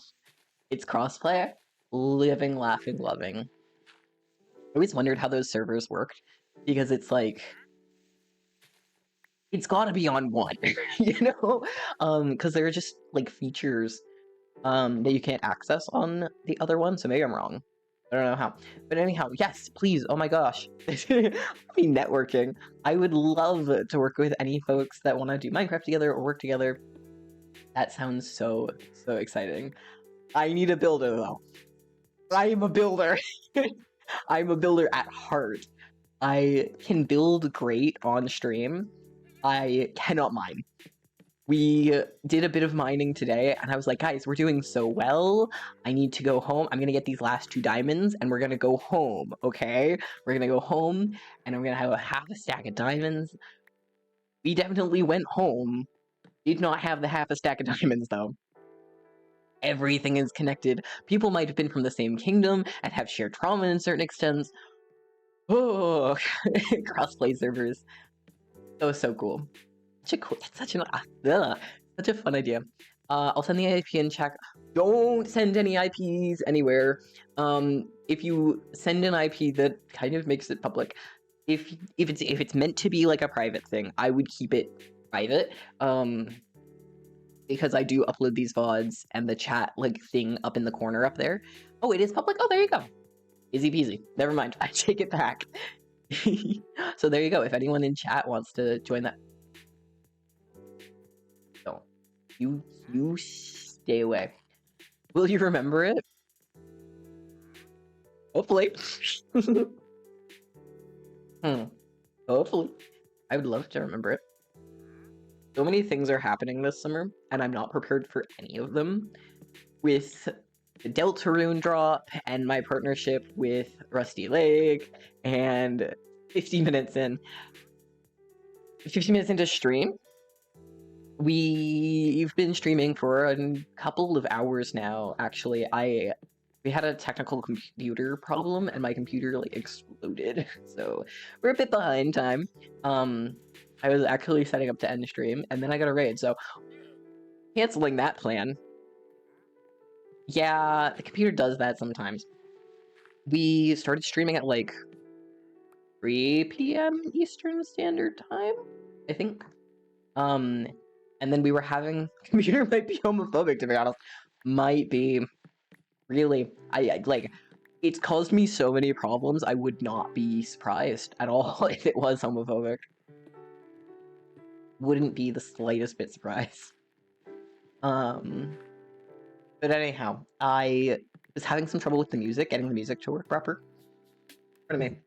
It's crossplay. Living, laughing, loving. I always wondered how those servers worked because it's like, it's gotta be on one, you know? Because there are just, like, features that you can't access on the other one, so maybe I'm wrong. I don't know how. But anyhow, yes, please, oh my gosh. Be networking. I would love to work with any folks that want to do Minecraft together or work together. That sounds so exciting. I need a builder, though. I am a builder. I'm a builder at heart. I can build great on stream. I cannot mine. We did a bit of mining today, and I was like, guys, we're doing so well. I need to go home. I'm gonna get these last 2 diamonds, and we're gonna go home, okay? We're gonna go home, and I'm gonna have half a stack of diamonds. We definitely went home. Did not have the half a stack of diamonds, though. Everything is connected. People might have been from the same kingdom and have shared trauma in certain extents. Oh, crossplay servers. That was so cool. Such a fun idea. I'll send the IP in chat. Don't send any IPs anywhere. If you send an IP that kind of makes it public, if it's meant to be like a private thing, I would keep it private. Because I do upload these VODs and the chat like thing up in the corner up there. Oh, it is public? Oh, there you go. Easy peasy. Never mind. I take it back. So there you go. If anyone in chat wants to join that. No. You stay away. Will you remember it? Hopefully. Hopefully. I would love to remember it. So many things are happening this summer, and I'm not prepared for any of them. With the Deltarune drop, and my partnership with Rusty Lake, and 50 minutes into stream, we've been streaming for a couple of hours now, actually. We had a technical computer problem, and my computer, like, exploded, so we're a bit behind time. I was actually setting up to end stream, and then I got a raid, so canceling that plan. Yeah, the computer does that sometimes. We started streaming at, like, 3 p.m. Eastern Standard Time, I think. And then we were having... Computer might be homophobic, to be honest. Might be. Really. I like... It's caused me so many problems, I would not be surprised at all if it was homophobic. Wouldn't be the slightest bit surprised. But anyhow, I was having some trouble with the music, getting the music to work proper. Pardon me.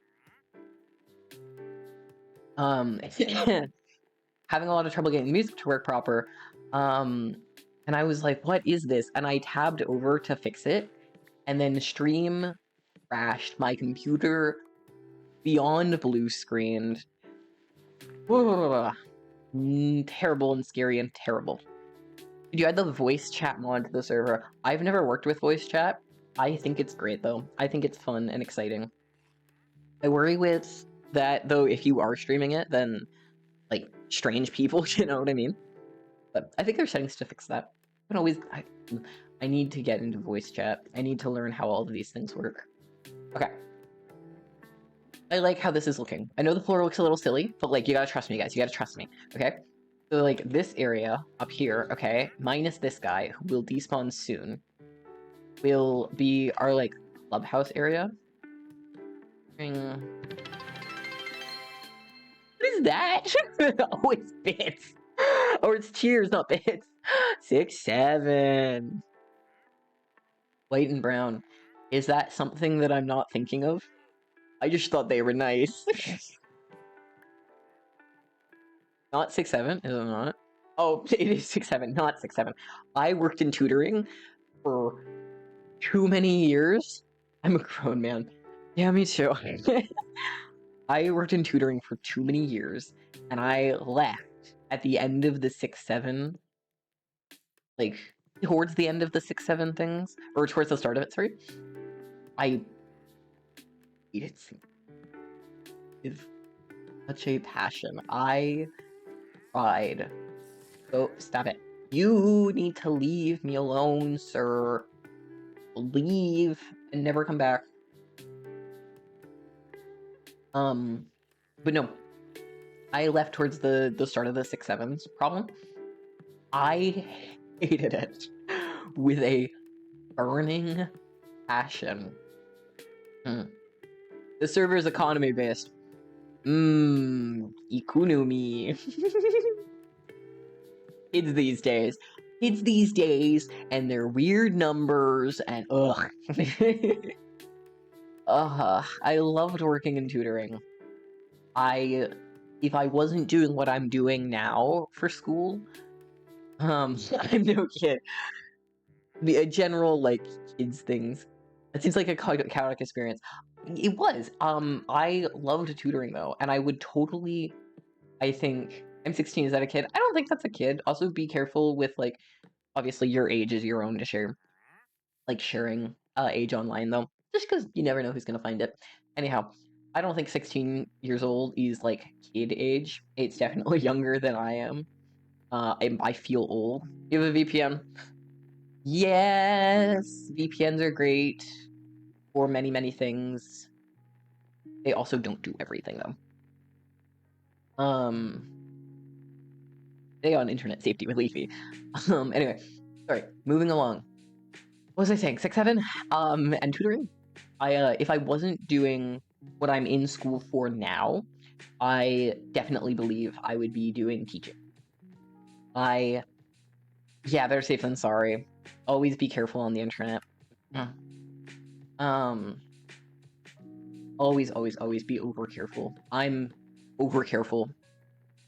Having a lot of trouble getting the music to work proper. And And I was like, what is this? And I tabbed over to fix it, and then stream crashed. My computer beyond blue screened. Terrible and scary and terrible. Did you add the voice chat mod to the server? I've never worked with voice chat. I think it's great, though. I think it's fun and exciting. I worry with that, though, if you are streaming it, then, like, strange people, you know what I mean? But I think there's settings to fix that. I can always... I need to get into voice chat. I need to learn how all of these things work. Okay. I like how this is looking. I know the floor looks a little silly, but, like, you gotta trust me, guys. You gotta trust me, okay? So, like, this area up here, okay, minus this guy, who will despawn soon, will be our, like, clubhouse area. What is that? Oh, it's bits. Or it's cheers, not bits. 6, 7. White and brown. Is that something that I'm not thinking of? I just thought they were nice. Not 6, 7, is it not? Oh, it is 6, 7, not 6, 7. I worked in tutoring for too many years. I'm a grown man. Yeah, me too. I worked in tutoring for too many years, and I left at the end of the 6, 7, like, towards the end of the 6, 7 things, or towards the start of it, sorry. I hated with such a passion. I tried. Oh, stop it. You need to leave me alone, sir. Leave and never come back. But no. I left towards the start of the 6, 7's problem. I hated it with a burning passion. The server is economy based. Economy. Kids these days. Kids these days, and their weird numbers, and ugh. I loved working in tutoring. If I wasn't doing what I'm doing now for school, I'm no kid. A general, like, kids things. It seems like a chaotic experience. It was. I loved tutoring, though, and I would totally... I think... I'm 16, is that a kid? I don't think that's a kid. Also, be careful with, like... Obviously, your age is your own to share. Like, sharing age online, though. Just because you never know who's gonna find it. Anyhow, I don't think 16 years old is, like, kid age. It's definitely younger than I am. I feel old. You have a VPN? Yes! VPNs are great for many, many things. They also don't do everything, though. Stay on internet safety with Leafy. Anyway, sorry, moving along. What was I saying? 6, 7? And tutoring? If I wasn't doing what I'm in school for now, I definitely believe I would be doing teaching. Yeah, better safe than sorry. Always be careful on the internet. Always, always, always be over careful. I'm over careful.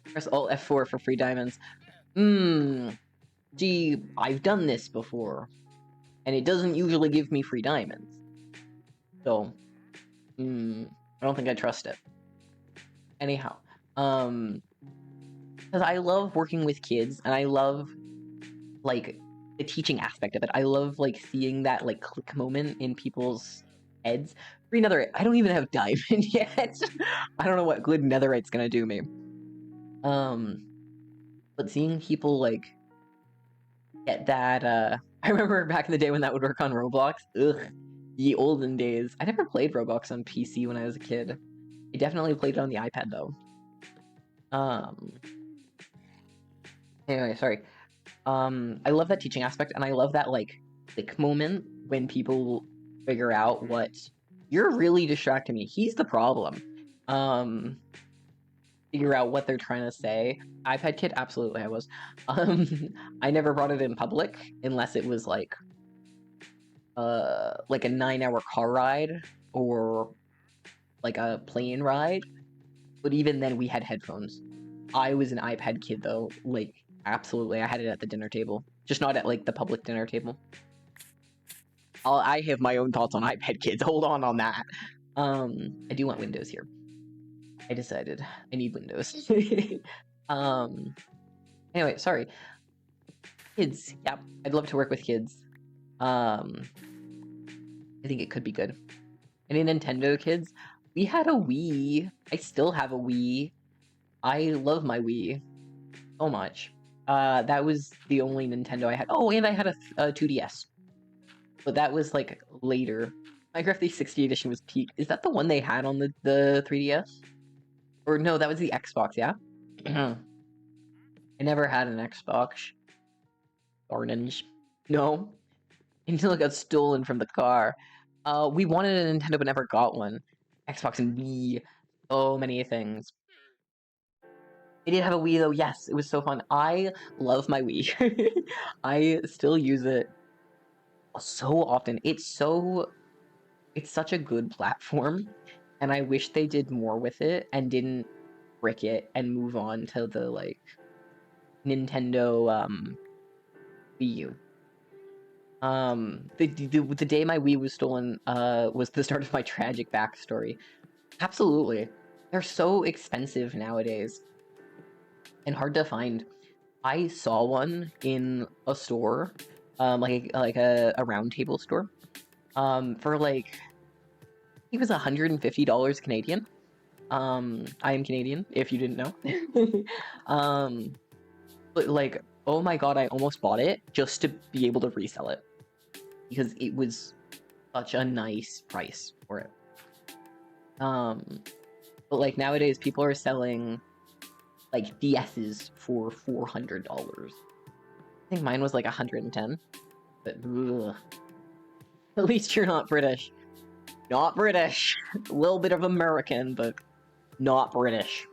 Press Alt F4 for free diamonds. Gee, I've done this before. And it doesn't usually give me free diamonds. So, I don't think I trust it. Anyhow, because I love working with kids, and I love, like, the teaching aspect of it. I love, like, seeing that, like, click moment in people's heads. Free netherite. I don't even have diamond yet. I don't know what good netherite's gonna do me. But seeing people, like, get that, I remember back in the day when that would work on Roblox. Ugh. The olden days. I never played Roblox on PC when I was a kid. I definitely played it on the iPad, though. Anyway, sorry. I love that teaching aspect, and I love that, like, click moment when people figure out what... You're really distracting me. He's the problem. Figure out what they're trying to say. iPad kid? Absolutely, I was. I never brought it in public, unless it was, like a 9-hour car ride, or, like, a plane ride. But even then, we had headphones. I was an iPad kid, though. Like, absolutely, I had it at the dinner table. just not at like the public dinner table. I have my own thoughts on iPad kids. Hold on that. I do want windows here. I decided I need windows. Anyway, sorry. Kids, yeah, I'd love to work with kids. I think it could be good. Any Nintendo kids? We had a Wii. I still have a Wii. I love my Wii so much. That was the only Nintendo I had. Oh, and I had a 2DS. But that was like later. Minecraft 360 edition was peak. Is that the one they had on the 3DS? Or no, that was the Xbox, yeah? I never had an Xbox. Orange. No. Until it got stolen from the car. We wanted a Nintendo but never got one. Xbox and Wii. So many things. I did have a Wii though, yes, it was so fun. I love my Wii. I still use it so often. It's such a good platform, and I wish they did more with it and didn't brick it and move on to the like Nintendo Wii U. The day my Wii was stolen was the start of my tragic backstory. Absolutely. They're so expensive nowadays and hard to find. I saw one in a store, like a round table store, for like, it was $150 Canadian. I am Canadian, if you didn't know. But like, oh my god, I almost bought it just to be able to resell it. Because it was such a nice price for it. But like nowadays, people are selling like DSs for $400. I think mine was like 110. But ugh. At least you're not British. Not British. A little bit of American, but not British.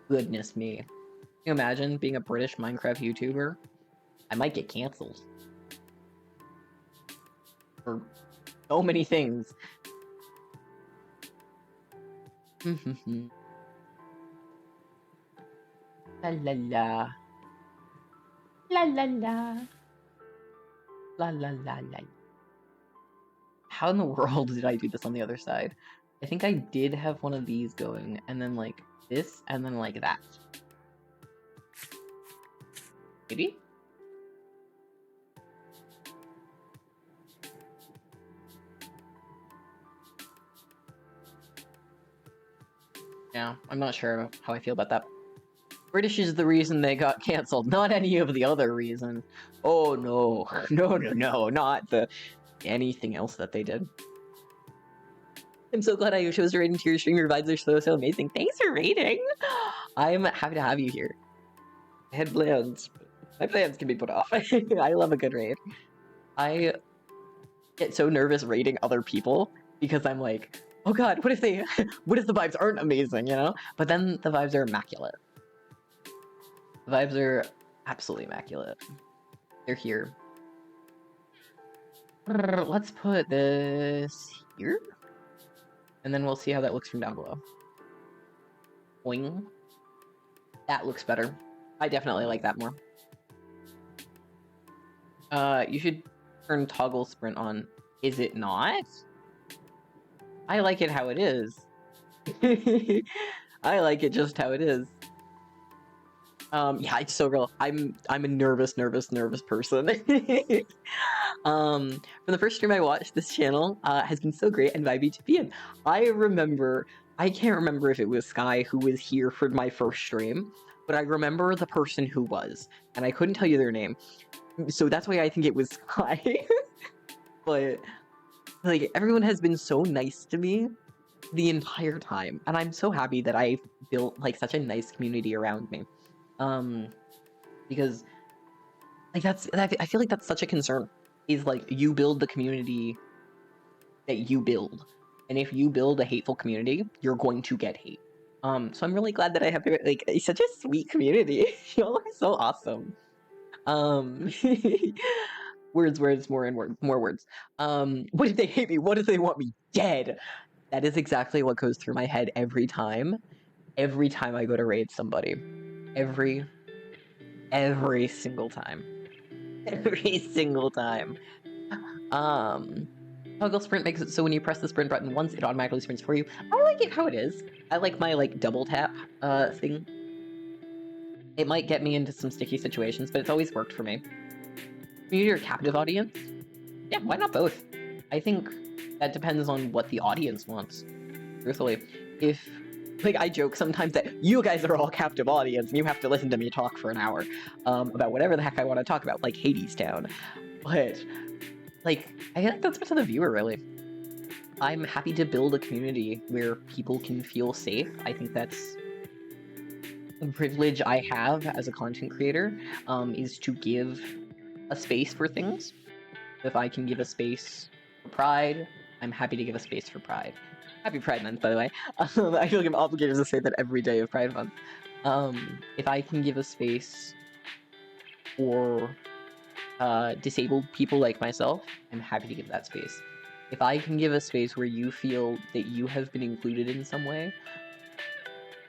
Goodness me. Can you imagine being a British Minecraft YouTuber? I might get cancelled. For so many things. La la la. La la la. La la la la. How in the world did I do this on the other side? I think I did have one of these going, and then like this, and then like that. Maybe? Yeah, I'm not sure how I feel about that. British is the reason they got cancelled, not any of the other reason. Oh no, no, not the anything else that they did. I'm so glad I chose to raid into your stream. Your vibes are so amazing. Thanks for raiding. I'm happy to have you here. I had plans. My plans can be put off. I love a good raid. I get so nervous raiding other people because I'm like, oh god, what if the vibes aren't amazing, you know? But then the vibes are immaculate. The vibes are absolutely immaculate. They're here. Let's put this here. And then we'll see how that looks from down below. Boing. That looks better. I definitely like that more. You should turn toggle sprint on. Is it not? I like it how it is. I like it just how it is. Yeah, it's so real. I'm a nervous person. From the first stream I watched, this channel has been so great and vibey to be in. I can't remember if it was Sky who was here for my first stream, but I remember the person who was, and I couldn't tell you their name. So that's why I think it was Sky. But like, everyone has been so nice to me the entire time, and I'm so happy that I've built like such a nice community around me. Because like I feel like that's such a concern, is like you build the community that you build, and if you build a hateful community, you're going to get hate. So I'm really glad that I have like such a sweet community. Y'all are so awesome. Words, more words. What if they hate me? What if they want me dead? That is exactly what goes through my head every time I go to raid somebody. Every single time. Every single time. Toggle sprint makes it so when you press the sprint button once, it automatically sprints for you. I like it how it is. I like my, like, double tap, thing. It might get me into some sticky situations, but it's always worked for me. Community or captive audience? Yeah, why not both? I think that depends on what the audience wants. Truthfully. If, like, I joke sometimes that you guys are all captive audience and you have to listen to me talk for an hour, about whatever the heck I want to talk about, like Hades Town. But, like, I think that's up to the viewer, really. I'm happy to build a community where people can feel safe. I think that's a privilege I have as a content creator, is to give a space for things. If I can give a space for pride, I'm happy to give a space for pride. Happy Pride Month, by the way. I feel like I'm obligated to say that every day of Pride Month. If I can give a space for disabled people like myself, I'm happy to give that space. If I can give a space where you feel that you have been included in some way,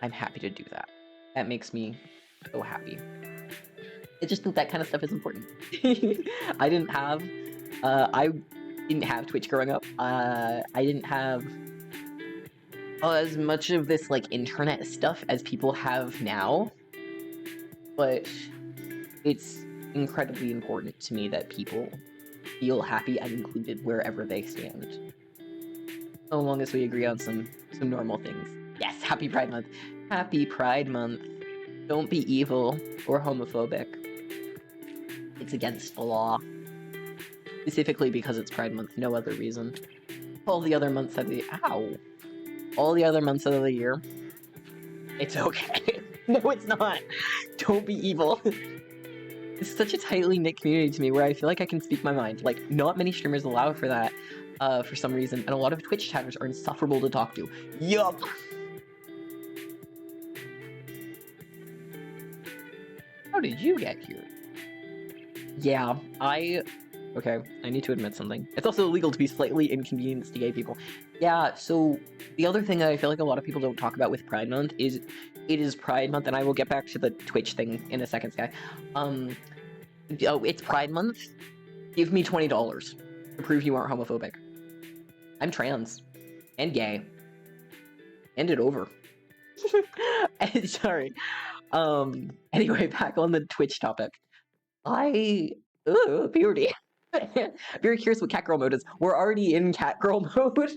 I'm happy to do that. That makes me so happy. I just think that kind of stuff is important. I didn't have Twitch growing up. I didn't have as much of this, like, internet stuff as people have now. But it's incredibly important to me that people feel happy and included wherever they stand. So long as we agree on some normal things. Yes, happy Pride Month. Happy Pride Month. Don't be evil or homophobic. It's against the law. Specifically because it's Pride Month, no other reason. All the other months of the all the other months of the year, it's okay. No, it's not. Don't be evil. It's such a tightly knit community to me where I feel like I can speak my mind. Like, not many streamers allow for that, for some reason, and a lot of Twitch chatters are insufferable to talk to. Yup! How did you get here? Yeah, okay, I need to admit something. It's also illegal to be slightly inconvenienced to gay people. Yeah, so the other thing that I feel like a lot of people don't talk about with Pride Month is it is Pride Month, and I will get back to the Twitch thing in a second, Sky. It's Pride Month. Give me $20 to prove you aren't homophobic. I'm trans. And gay. End it over. Sorry. Anyway, back on the Twitch topic. Puberty. Very curious what catgirl mode is. We're already in catgirl mode.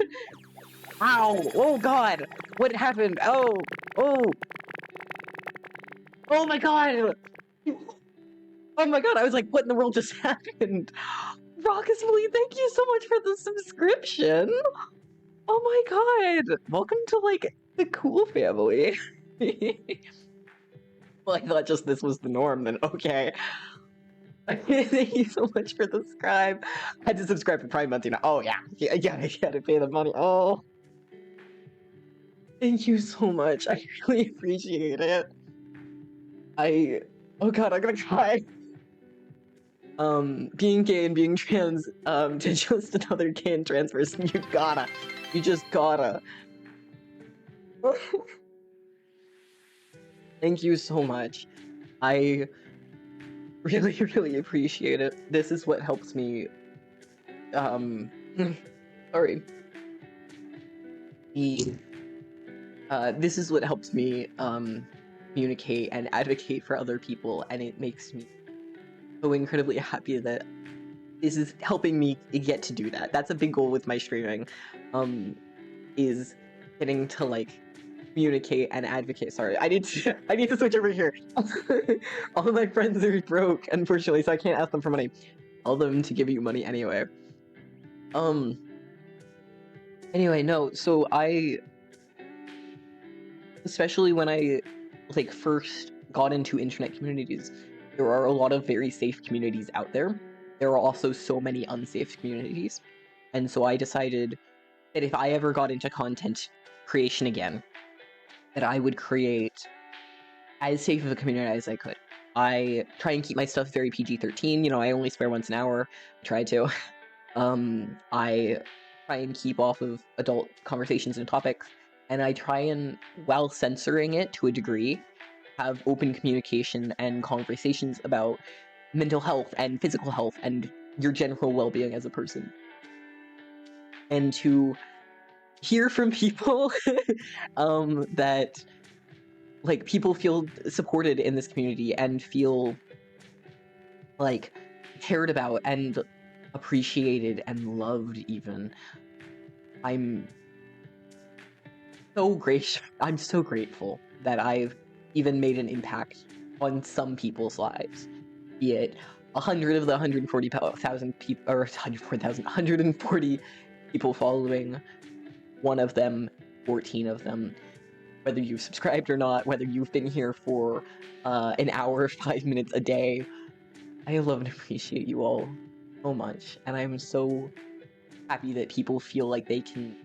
Ow! Oh god! What happened? Oh! Oh! Oh my god! Oh my god, I was like, what in the world just happened? Raucously, thank you so much for the subscription! Oh my god! Welcome to, like, the cool family. Well, I thought just this was the norm, then okay. Thank you so much for the subscribe. I had to subscribe for Pride Month, you know. Oh yeah, I gotta pay the money. Oh, thank you so much. I really appreciate it. Oh god, I'm gonna cry. Being gay and being trans, to just another gay and trans person, you just gotta. Thank you so much. I really, really appreciate it. This is what helps me, sorry. This is what helps me, communicate and advocate for other people, and it makes me so incredibly happy that this is helping me get to do that. That's a big goal with my streaming, is getting to, like, communicate and advocate. Sorry, I need to switch over here. All of my friends are broke, unfortunately, so I can't ask them for money. Tell them to give you money anyway. Anyway, no, so especially when I, like, first got into internet communities, there are a lot of very safe communities out there. There are also so many unsafe communities. And so I decided that if I ever got into content creation again, that I would create as safe of a community as I could. I try and keep my stuff very PG-13, you know, I only swear once an hour. I try to. I try and keep off of adult conversations and topics, and I try and, while censoring it to a degree, have open communication and conversations about mental health and physical health and your general well-being as a person. And to hear from people that like people feel supported in this community and feel like cared about and appreciated and loved even. I'm so grateful that I've even made an impact on some people's lives, be it 100 of the 140,000 people, or 140 people following, one of them, 14 of them, whether you've subscribed or not, whether you've been here for an hour, 5 minutes a day. I love and appreciate you all so much, and I'm so happy that people feel like they can,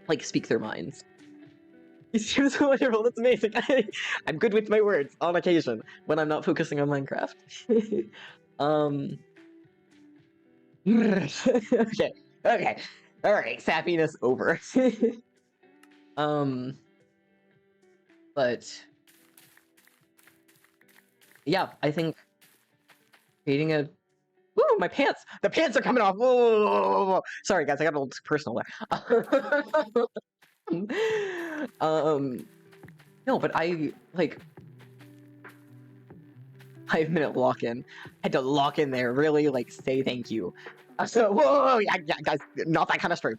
like, speak their minds. It's just wonderful, that's amazing. I'm good with my words, on occasion, when I'm not focusing on Minecraft. Okay, alright, sappiness over. But yeah, I think creating a... Ooh, my pants! The pants are coming off! Whoa. Sorry guys, I got a little too personal there. No, but I, like... 5-minute lock-in. Had to lock in there, really, like, say thank you. So, whoa, yeah, guys, not that kind of stream.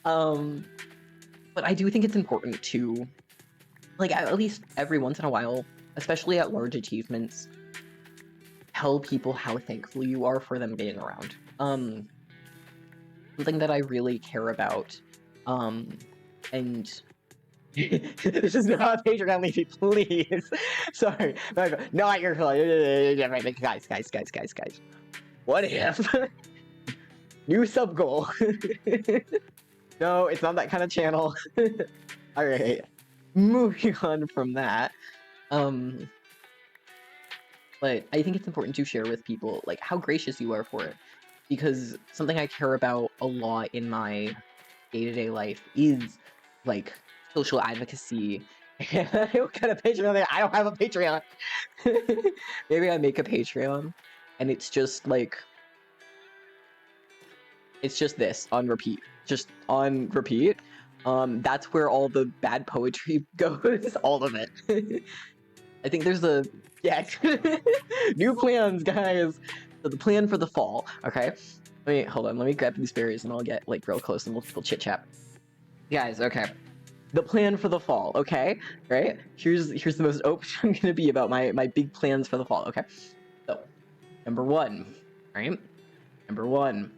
But I do think it's important to, like, at least every once in a while, especially at large achievements, tell people how thankful you are for them being around. Something that I really care about, and this is not Patreon, Leafy, please. Sorry, not your guys. What if new sub goal? No, it's not that kind of channel. All right, moving on from that. But I think it's important to share with people like how gracious you are for it, because something I care about a lot in my day-to-day life is like social advocacy. I don't got a Patreon there. I don't have a Patreon. Maybe I make a Patreon and it's just like, it's just this on repeat, just on repeat. That's where all the bad poetry goes, all of it. I think there's a, yeah, new plans, guys. So the plan for the fall, okay? Hold on, let me grab these berries and I'll get like real close and we'll chit chat. Guys, okay. The plan for the fall, okay? Right? Here's the most open I'm gonna be about my big plans for the fall, okay? So, number one, right? Number one,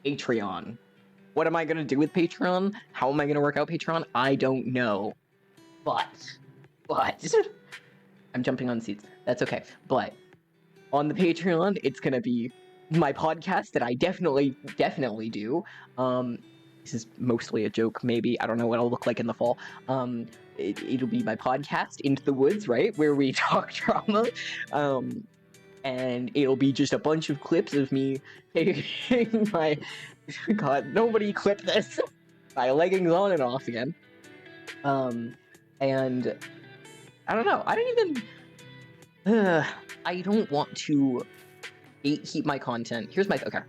Patreon. What am I gonna do with Patreon? How am I gonna work out Patreon? I don't know. But, I'm jumping on seats. That's okay. But, on the Patreon, it's gonna be my podcast that I definitely do. This is mostly a joke, maybe. I don't know what I'll look like in the fall. It'll be my podcast, Into the Woods, right? Where we talk drama. And it'll be just a bunch of clips of me taking my... God, nobody clip this! My leggings on and off again. And... I don't know, I don't want to gatekeep my content. Here's my... Okay.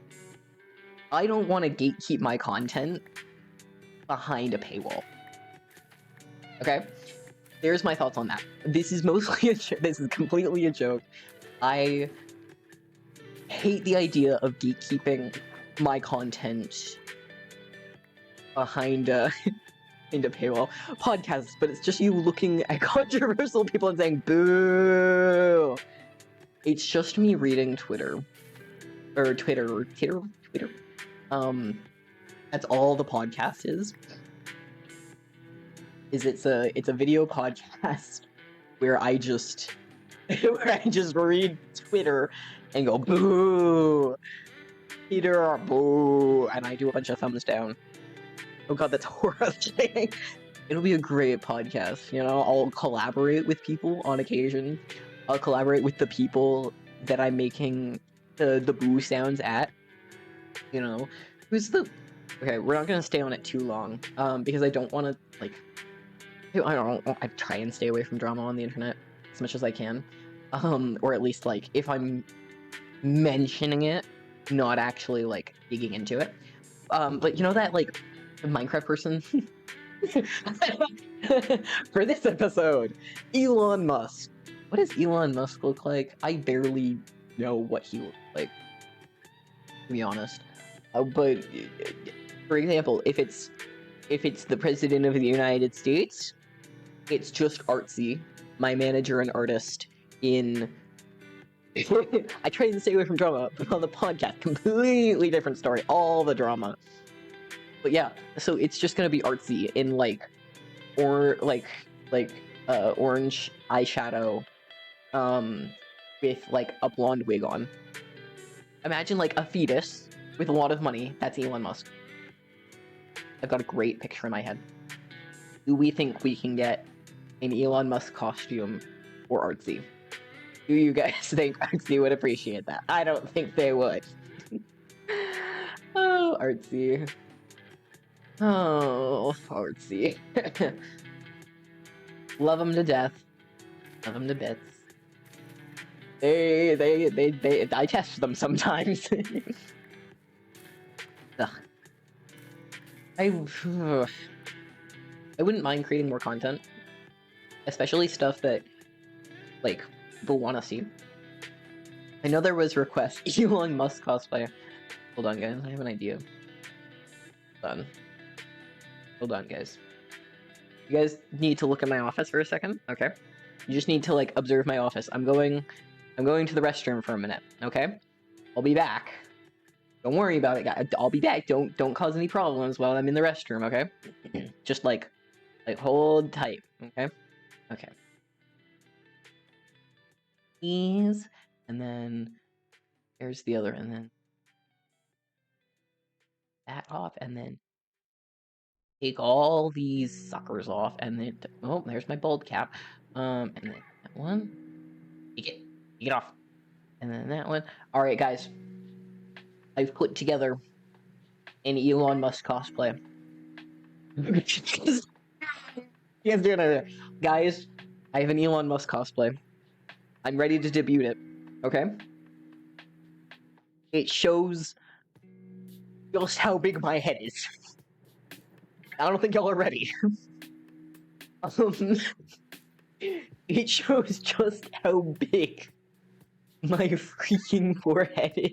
I don't want to gatekeep my content behind a paywall. Okay? There's my thoughts on that. This is mostly a joke. This is completely a joke. I hate the idea of gatekeeping my content behind a paywall. Podcasts, but it's just you looking at controversial people and saying, boo! It's just me reading Twitter. Or Twitter. That's all the podcast is. It's a video podcast where I just read Twitter and go boo, Peter, boo, and I do a bunch of thumbs down. Oh god, that's horrifying. It'll be a great podcast, you know. I'll collaborate with people on occasion. I'll collaborate with the people that I'm making the boo sounds at. You know, who's the... Okay, we're not gonna stay on it too long, because I don't want to, like... I try and stay away from drama on the internet as much as I can. or at least like if I'm mentioning it, not actually like digging into it. But you know that like Minecraft person for this episode, Elon Musk. What does Elon Musk look like? I barely know what he looks like, to be honest. But for example, if it's the president of the United States, it's just artsy. My manager and artist in I try to stay away from drama, but on the podcast, completely different story. All the drama. But yeah, so it's just gonna be artsy in like orange eyeshadow, with like a blonde wig on. Imagine like a fetus with a lot of money. That's Elon Musk. I've got a great picture in my head. Do we think we can get an Elon Musk costume for artsy? Do you guys think artsy would appreciate that? I don't think they would. Oh, artsy. Oh, artsy. Love them to death. Love them to bits. I test them sometimes. Ugh. I wouldn't mind creating more content, especially stuff that like people want to see. I know there was requests Elon Musk cosplay. Hold on, guys. I have an idea. Hold on, guys. You guys need to look at my office for a second, okay? You just need to like observe my office. I'm going to the restroom for a minute, okay? I'll be back. Don't worry about it, guys. I'll be back. Don't cause any problems while I'm in the restroom, okay? Just like hold tight, okay? Okay. Please, and then there's the other, and then that off, and then take all these suckers off, and then oh, there's my bald cap. And then that one. Take it off. And then that one. Alright, guys. I've put together an Elon Musk cosplay. Guys, I have an Elon Musk cosplay. I'm ready to debut it. Okay? It shows just how big my head is. I don't think y'all are ready. It shows just how big my freaking forehead is.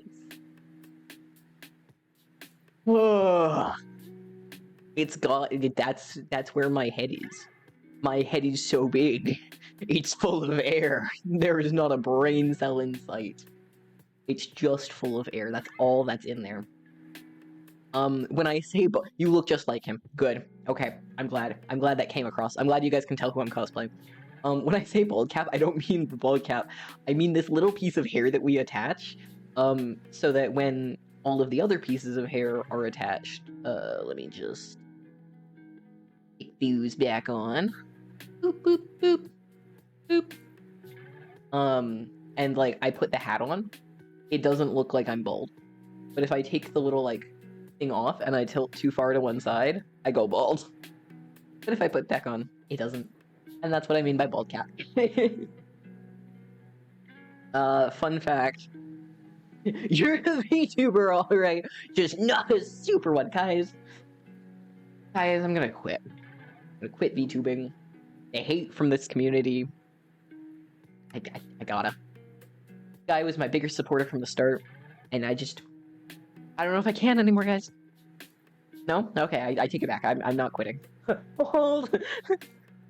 It's got that's where my head is. My head is so big. It's full of air. There is not a brain cell in sight. It's just full of air. That's all that's in there. When I say you look just like him. Good. Okay. I'm glad that came across. I'm glad you guys can tell who I'm cosplaying. When I say bald cap, I don't mean the bald cap. I mean this little piece of hair that we attach, so that when all of the other pieces of hair are attached, let me just take these back on. Boop, boop, boop, boop. And like, I put the hat on, it doesn't look like I'm bald. But if I take the little, like, thing off and I tilt too far to one side, I go bald. But if I put it back on, it doesn't. And that's what I mean by bald cap. Fun fact. You're a VTuber, alright. Just not a super one, guys. Guys, I'm gonna quit. I'm gonna quit VTubing. The hate from this community. I gotta. Guy was my biggest supporter from the start, and I don't know if I can anymore, guys. No? Okay, I take it back. I'm not quitting. Bald!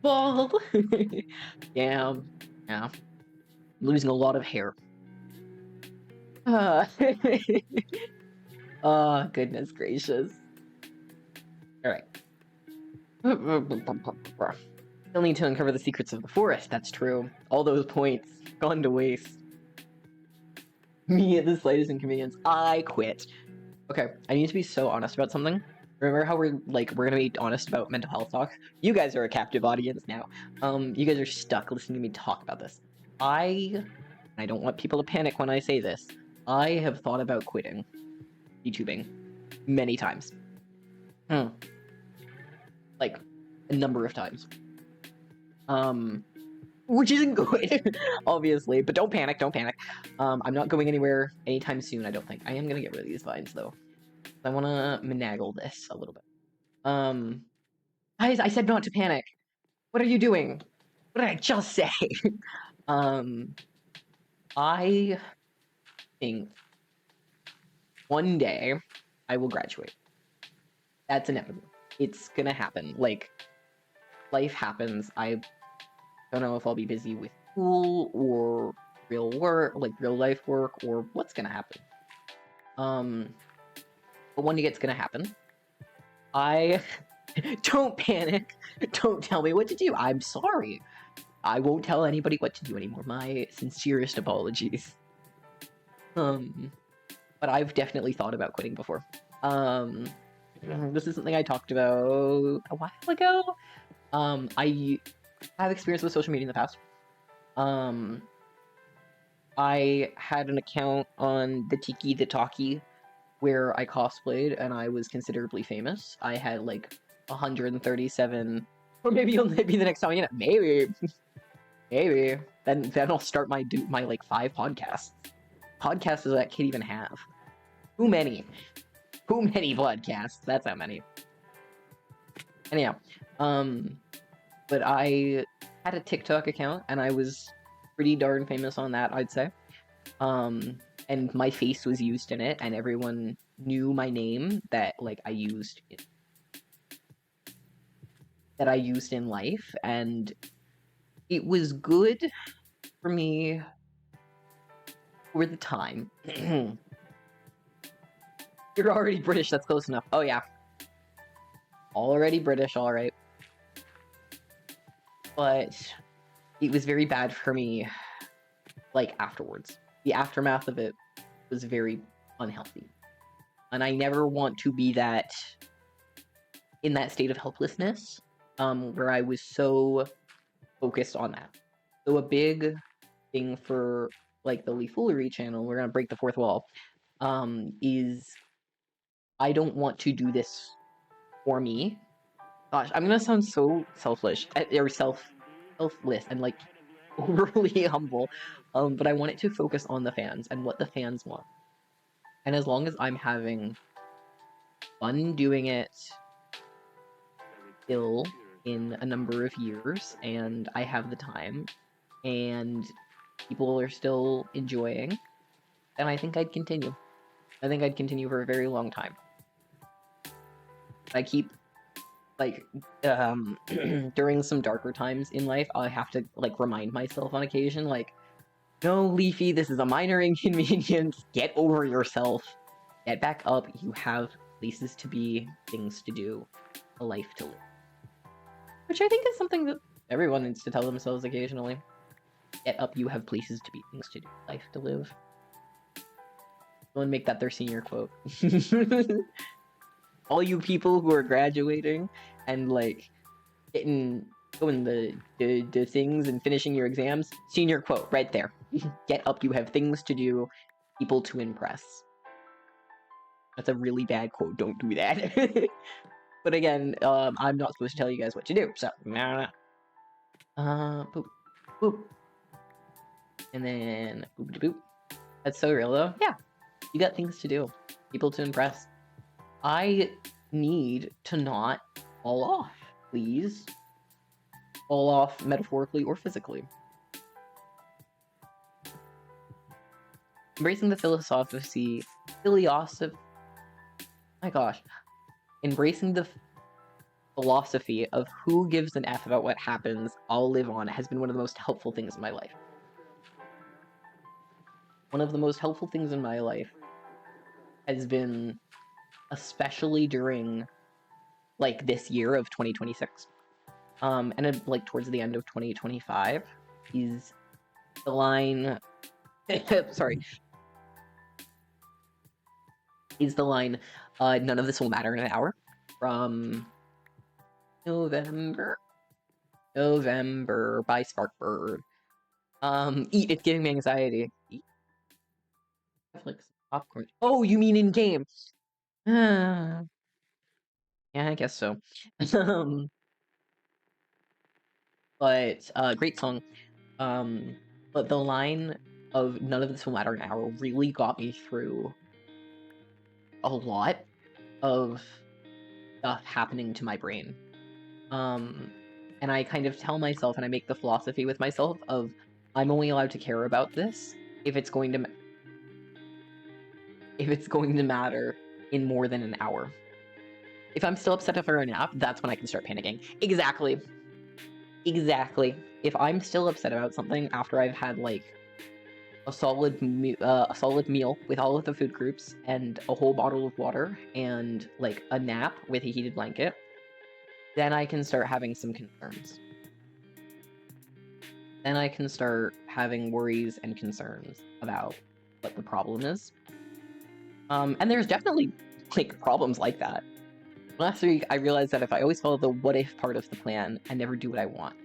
Bald! Yeah. I'm losing a lot of hair. Oh, goodness gracious. Alright. Still need to uncover the secrets of the forest, that's true. All those points, gone to waste. Me at the slightest inconvenience. I quit. Okay, I need to be so honest about something. Remember how we're gonna be honest about mental health talk? You guys are a captive audience now. You guys are stuck listening to me talk about this. I don't want people to panic when I say this. I have thought about quitting YouTubing many times. Like, a number of times. which isn't good, obviously. But don't panic, don't panic. I'm not going anywhere anytime soon, I don't think. I am gonna get rid of these vines, though. I want to finagle this a little bit. Guys, I said not to panic. What are you doing? What did I just say? I think one day I will graduate. That's inevitable. It's gonna happen. Like, life happens. I don't know if I'll be busy with school or real work, like real life work, or what's gonna happen. But one day it's gonna happen. I don't panic. Don't tell me what to do. I'm sorry. I won't tell anybody what to do anymore. My sincerest apologies. But I've definitely thought about quitting before. This is something I talked about a while ago. I have experience with social media in the past. I had an account on the Tiki the Talkie where I cosplayed and I was considerably famous. I had like 137, or maybe it'll be the next time, you know, maybe. Then I'll start my like 5 podcasts. Podcasts does that kid even have? Too many. Too many podcasts. That's how many. Anyhow, but I had a TikTok account and I was pretty darn famous on that, I'd say. And my face was used in it, and everyone knew my name that like I used in life, and it was good for me for the time. You're already British, that's close enough. Oh yeah. Already British, alright. But it was very bad for me, like, afterwards. The aftermath of it was very unhealthy. And I never want to be in that state of helplessness, where I was so focused on that. So a big thing for, like, the Leafoolery channel, we're gonna break the fourth wall, is I don't want to do this for me. Gosh, I'm gonna sound so selfish, or selfless, and, like, overly humble, but I want it to focus on the fans and what the fans want. And as long as I'm having fun doing it still in a number of years, and I have the time, and people are still enjoying, then I think I'd continue. I think I'd continue for a very long time. I keep, like, during some darker times in life, I have to, like, remind myself on occasion, like, no, Leafy, this is a minor inconvenience. Get over yourself. Get back up. You have places to be, things to do, a life to live. Which I think is something that everyone needs to tell themselves occasionally. Get up, you have places to be, things to do, life to live. Someone make that their senior quote. All you people who are graduating and, like, doing the things and finishing your exams, senior quote right there. Get up, you have things to do, people to impress. That's a really bad quote, don't do that. But again, I'm not supposed to tell you guys what to do, so boop, boop. And then boop boop. That's so real though. Yeah, you got things to do, people to impress. I need to not fall off, please. Fall off metaphorically or physically. Embracing the embracing the philosophy of who gives an F about what happens, I'll live on, has been one of the most helpful things in my life. One of the most helpful things in my life has been, especially during, like, this year of 2026, and like towards the end of 2025, is the line sorry, is the line, none of this will matter in an hour, from November by Sparkbird. Eat, it's giving me anxiety. Eat. Like popcorn. Oh, you mean in game? Yeah, I guess so. But great song. But the line of none of this will matter now really got me through a lot of stuff happening to my brain. And I kind of tell myself, and I make the philosophy with myself of, I'm only allowed to care about this if it's going to matter in more than an hour. If I'm still upset for a nap, that's when I can start panicking. Exactly. If I'm still upset about something after I've had like a solid meal with all of the food groups and a whole bottle of water and like a nap with a heated blanket, then I can start having some concerns. Then I can start having worries and concerns about what the problem is. And there's definitely like problems like that. Last week, I realized that if I always follow the what if part of the plan and never do what I want.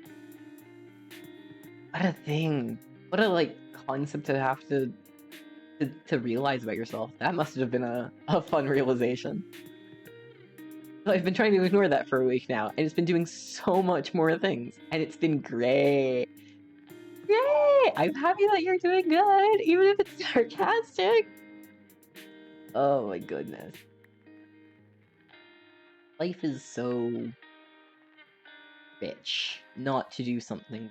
What a thing. What a like concept to have to realize about yourself. That must have been a fun realization. I've been trying to ignore that for a week now, and it's been doing so much more things, and it's been great. Yay! I'm happy that you're doing good, even if it's sarcastic. Oh my goodness. Life is so bitch not to do something.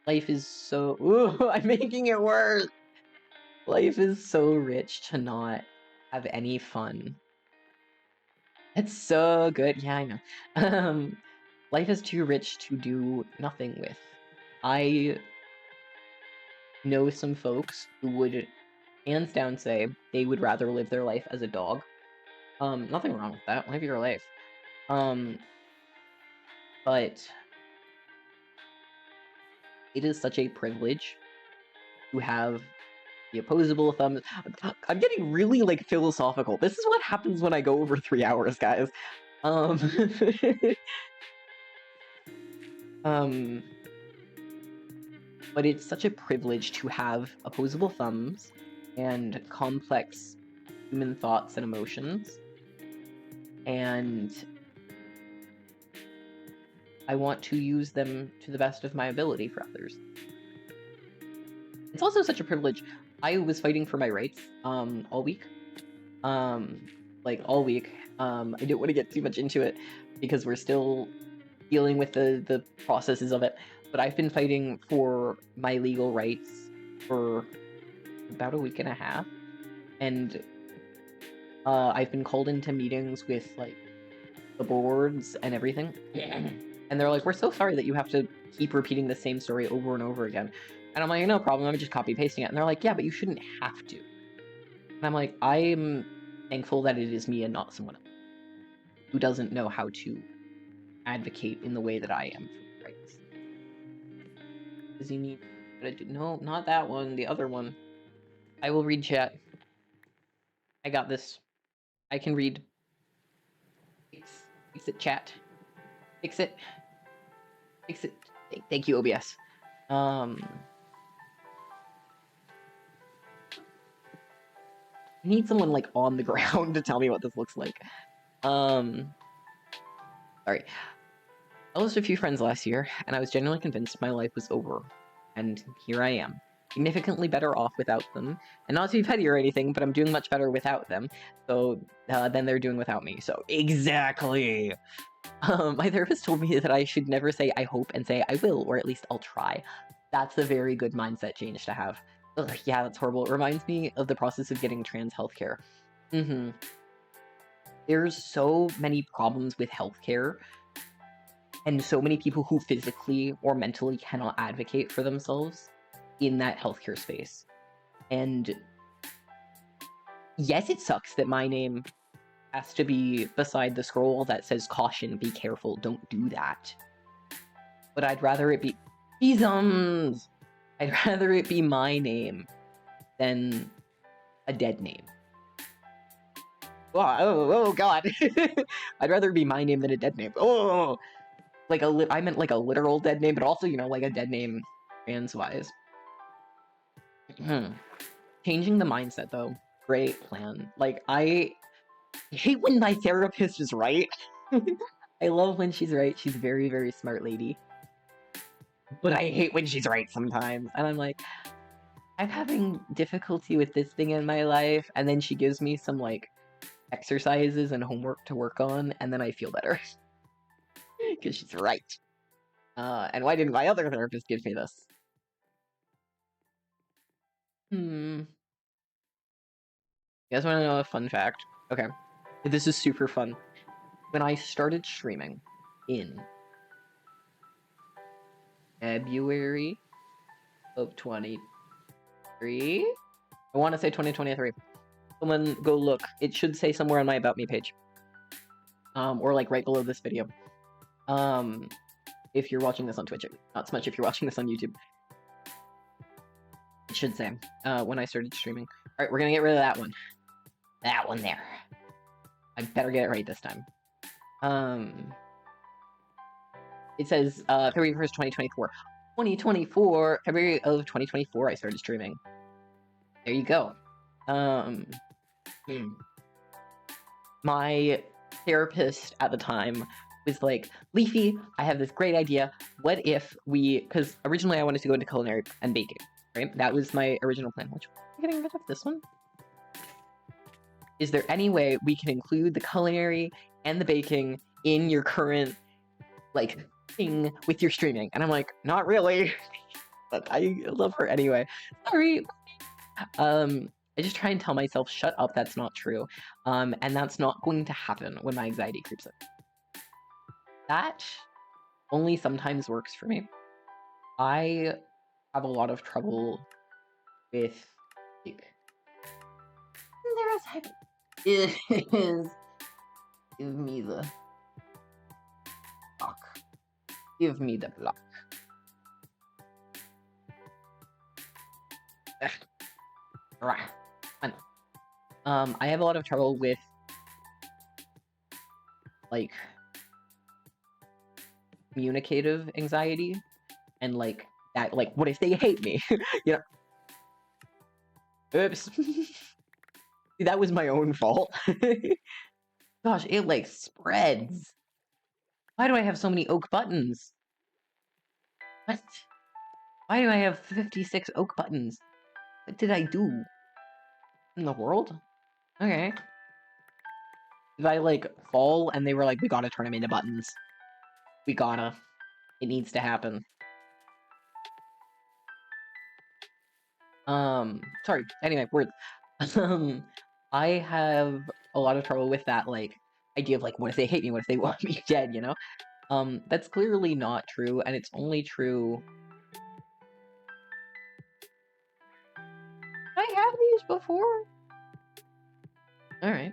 Life is so... Ooh, I'm making it worse! Life is so rich to not have any fun. It's so good. Yeah, I know. Life is too rich to do nothing with. I know some folks who would hands down say they would rather live their life as a dog. Nothing wrong with that. Live your life. But it is such a privilege to have the opposable thumbs. I'm getting really like philosophical. This is what happens when I go over 3 hours, guys. But it's such a privilege to have opposable thumbs and complex human thoughts and emotions. And I want to use them to the best of my ability for others. It's also such a privilege. I was fighting for my rights all week. Like all week. I didn't want to get too much into it because we're still dealing with the processes of it. But I've been fighting for my legal rights for about a week and a half. And I've been called into meetings with like the boards and everything. And they're like, we're so sorry that you have to keep repeating the same story over and over again. And I'm like, no problem, I'm just copy pasting it. And they're like, yeah, but you shouldn't have to. And I'm like, I'm thankful that it is me and not someone else who doesn't know how to advocate in the way that I am for rights. Does he need... No, not that one, the other one. I will read chat. I got this. I can read. Fix it, chat. Fix it. Fix it. Thank you, OBS. I need someone like on the ground to tell me what this looks like. Sorry. I lost a few friends last year, and I was genuinely convinced my life was over. And here I am. Significantly better off without them. And not to be petty or anything, but I'm doing much better without them. So, than they're doing without me. So, exactly! My therapist told me that I should never say I hope and say I will, or at least I'll try. That's a very good mindset change to have. Ugh, yeah, that's horrible. It reminds me of the process of getting trans healthcare. There's so many problems with healthcare, and so many people who physically or mentally cannot advocate for themselves in that healthcare space. And yes, it sucks that my name has to be beside the scroll that says caution, be careful, don't do that. But I'd rather it be... Beesums! I'd rather it be my name than a dead name. Oh god. I'd rather it be my name than a dead name. Oh! Like I meant like a literal dead name, but also, you know, like a dead name trans-wise. Changing the mindset, though. Great plan. Like, I hate when my therapist is right. I love when she's right. She's a very, very smart lady. but I hate when she's right sometimes. And I'm like, I'm having difficulty with this thing in my life, and then she gives me some, like, exercises and homework to work on, and then I feel better. Because she's right. And why didn't my other therapist give me this? You guys want to know a fun fact? Okay. This is super fun. When I started streaming in February of 23, I want to say 2023. Someone go look. It should say somewhere on my About Me page. Or like right below this video. If you're watching this on Twitch, not so much if you're watching this on YouTube. It should say, when I started streaming. Alright, we're gonna get rid of that one. That one there. I better get it right this time. It says, February 1st, 2024. 2024, February of 2024, I started streaming. There you go. My therapist at the time was like, Leafy, I have this great idea. What if we, because originally I wanted to go into culinary and baking, right? That was my original plan. Which, am I getting rid of this one? Is there any way we can include the culinary and the baking in your current, like, thing with your streaming? And I'm like, not really. But I love her anyway. Sorry. I just try and tell myself, shut up, that's not true. And that's not going to happen when my anxiety creeps in. That only sometimes works for me. I have a lot of trouble with, like, it is, give me the block. Give me the block. I have a lot of trouble with, like, communicative anxiety, and, like, that, like, what if they hate me? You know? Oops. That was my own fault. Gosh, it, like, spreads. Why do I have so many oak buttons? What? Why do I have 56 oak buttons? What did I do? In the world? Okay. Did I, like, fall and they were like, we gotta turn them into buttons. We gotta. It needs to happen. Sorry. Anyway, words. I have a lot of trouble with that, like, idea of, like, what if they hate me? What if they want me dead, you know? That's clearly not true, and it's only true... I have these before? Alright.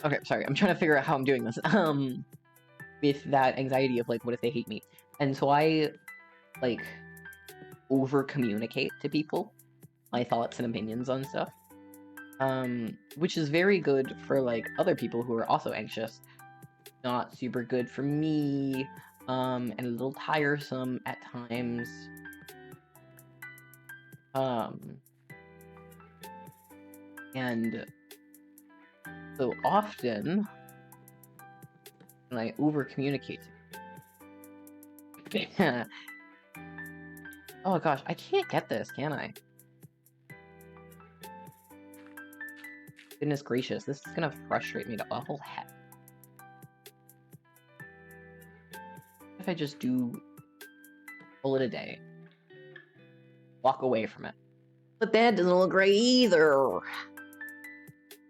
Okay, sorry, I'm trying to figure out how I'm doing this. With that anxiety of, like, what if they hate me? And so I, like, over-communicate to people my thoughts and opinions on stuff. Which is very good for, like, other people who are also anxious. Not super good for me, and a little tiresome at times. And so often, when I over-communicate, oh gosh, I can't get this, can I? Goodness gracious, this is gonna frustrate me to awful heck. If I just do pull it a day, walk away from it. But that doesn't look right either.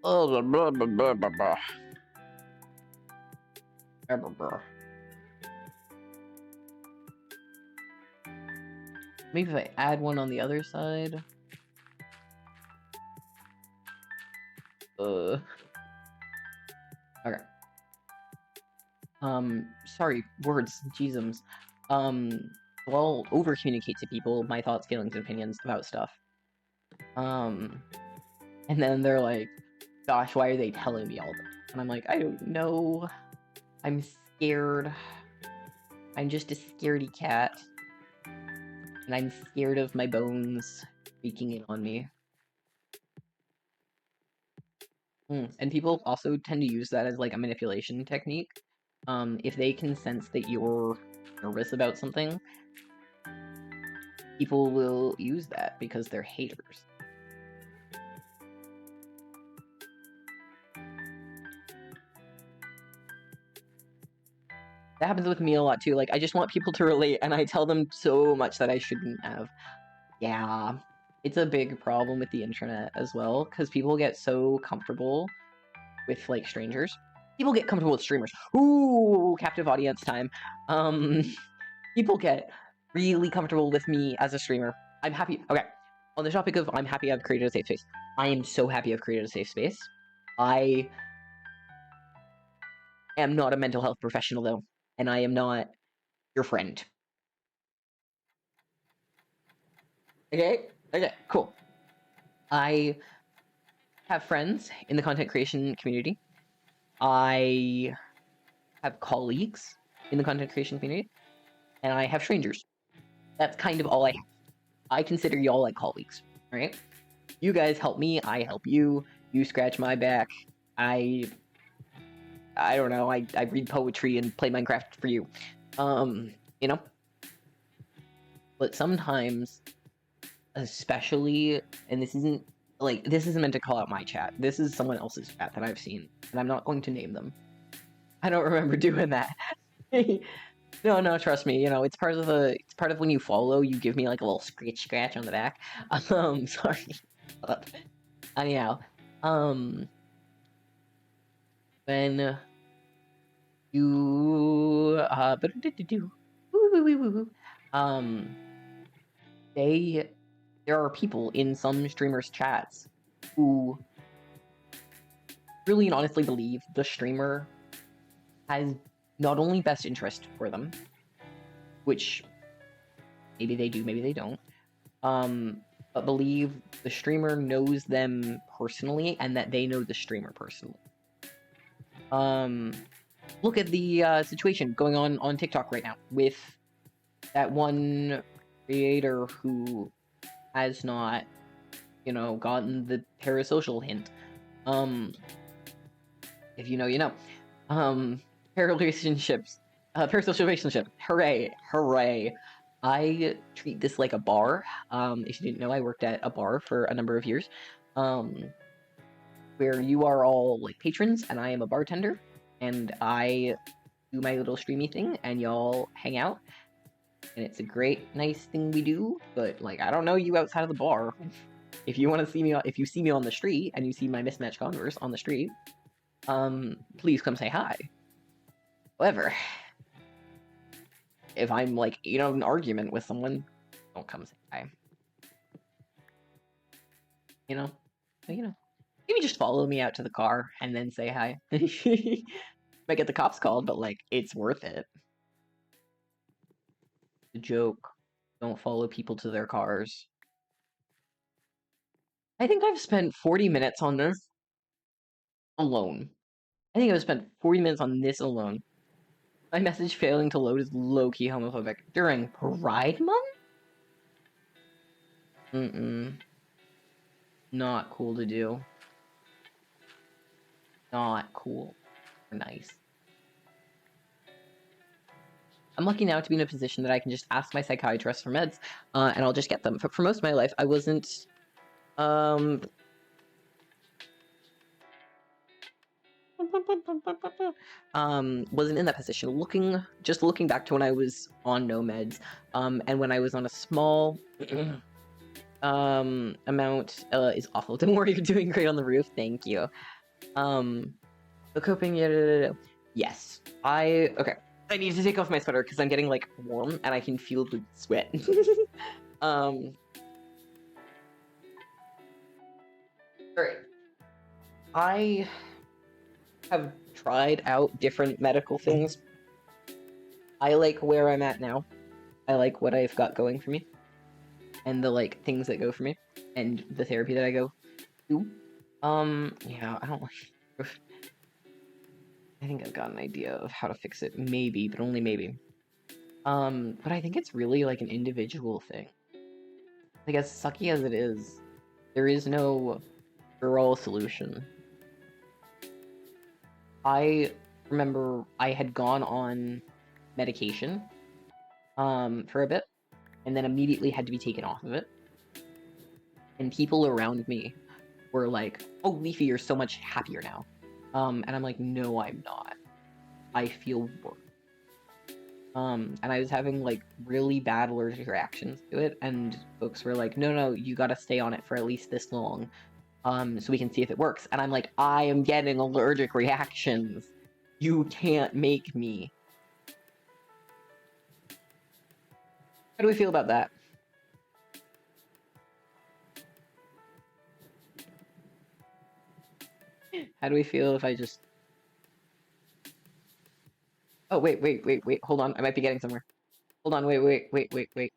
Oh, blah, blah, blah, blah, blah. Maybe if I add one on the other side. Okay. Sorry, words, jeezums. I'll over-communicate to people my thoughts, feelings, and opinions about stuff. And then they're like, gosh, why are they telling me all this? And I'm like, I don't know. I'm scared. I'm just a scaredy cat. And I'm scared of my bones creaking in on me. And people also tend to use that as like a manipulation technique. If they can sense that you're nervous about something, people will use that because they're haters. That happens with me a lot too. Like, I just want people to relate, and I tell them so much that I shouldn't have. Yeah, it's a big problem with the internet as well, because people get so comfortable with, like, strangers. People get comfortable with streamers. Ooh, captive audience time. People get really comfortable with me as a streamer. I'm happy. Okay, on the topic of I'm happy I've created a safe space. I am so happy I've created a safe space. I am not a mental health professional, though, and I am not your friend. Okay? Okay, cool. I have friends in the content creation community. I have colleagues in the content creation community. And I have strangers. That's kind of all I have. I consider y'all like colleagues, right? You guys help me, I help you. You scratch my back. I don't know, I read poetry and play Minecraft for you. You know? But sometimes, especially, and this isn't meant to call out my chat. This is someone else's chat that I've seen, and I'm not going to name them. I don't remember doing that. No, trust me. You know, it's part of when you follow. You give me like a little scratch on the back. Sorry. Anyhow, when you there are people in some streamers' chats who really and honestly believe the streamer has not only best interest for them, which maybe they do, maybe they don't, but believe the streamer knows them personally and that they know the streamer personally. Look at the situation going on TikTok right now with that one creator who has not, gotten the parasocial hint. If you know, you know. Parasocial relationship. Hooray. I treat this like a bar. If you didn't know, I worked at a bar for a number of years. Where you are all like patrons and I am a bartender, and I do my little streamy thing and y'all hang out. And it's a great, nice thing we do, but like I don't know you outside of the bar. If you want to see me, if you see me on the street and you see my mismatched Converse on the street, please come say hi. However, if I'm like, in an argument with someone, don't come say hi. Maybe just follow me out to the car and then say hi. Might get the cops called, but like, it's worth it. The joke. Don't follow people to their cars. I think I've spent 40 minutes on this alone. I think I've spent 40 minutes on this alone. My message failing to load is low-key homophobic. During Pride Month? Not cool to do. Not cool. Or nice. I'm lucky now to be in a position that I can just ask my psychiatrist for meds, and I'll just get them. For most of my life, I wasn't, wasn't in that position. Just looking back to when I was on no meds, and when I was on a small amount, is awful. Don't worry, you're doing great on the roof. Thank you. The coping, yes. Okay. I need to take off my sweater because I'm getting like warm and I can feel the sweat. Alright. I have tried out different medical things. I like where I'm at now. I like what I've got going for me. And the like things that go for me. And the therapy that I go to. Yeah, I don't like I think I've got an idea of how to fix it, maybe, but only maybe. But I think it's really like an individual thing. Like, as sucky as it is, there is no girl solution. I remember I had gone on medication for a bit, and then immediately had to be taken off of it. And people around me were like, "Oh, Leafy, you're so much happier now." And I'm like, "No, I'm not. I feel worse." And I was having like really bad allergic reactions to it, and folks were like, "No, you gotta stay on it for at least this long, so we can see if it works." And I'm like, "I am getting allergic reactions. You can't make me." How do we feel about that? How do we feel if I just... Oh, wait, hold on. I might be getting somewhere. Hold on, wait.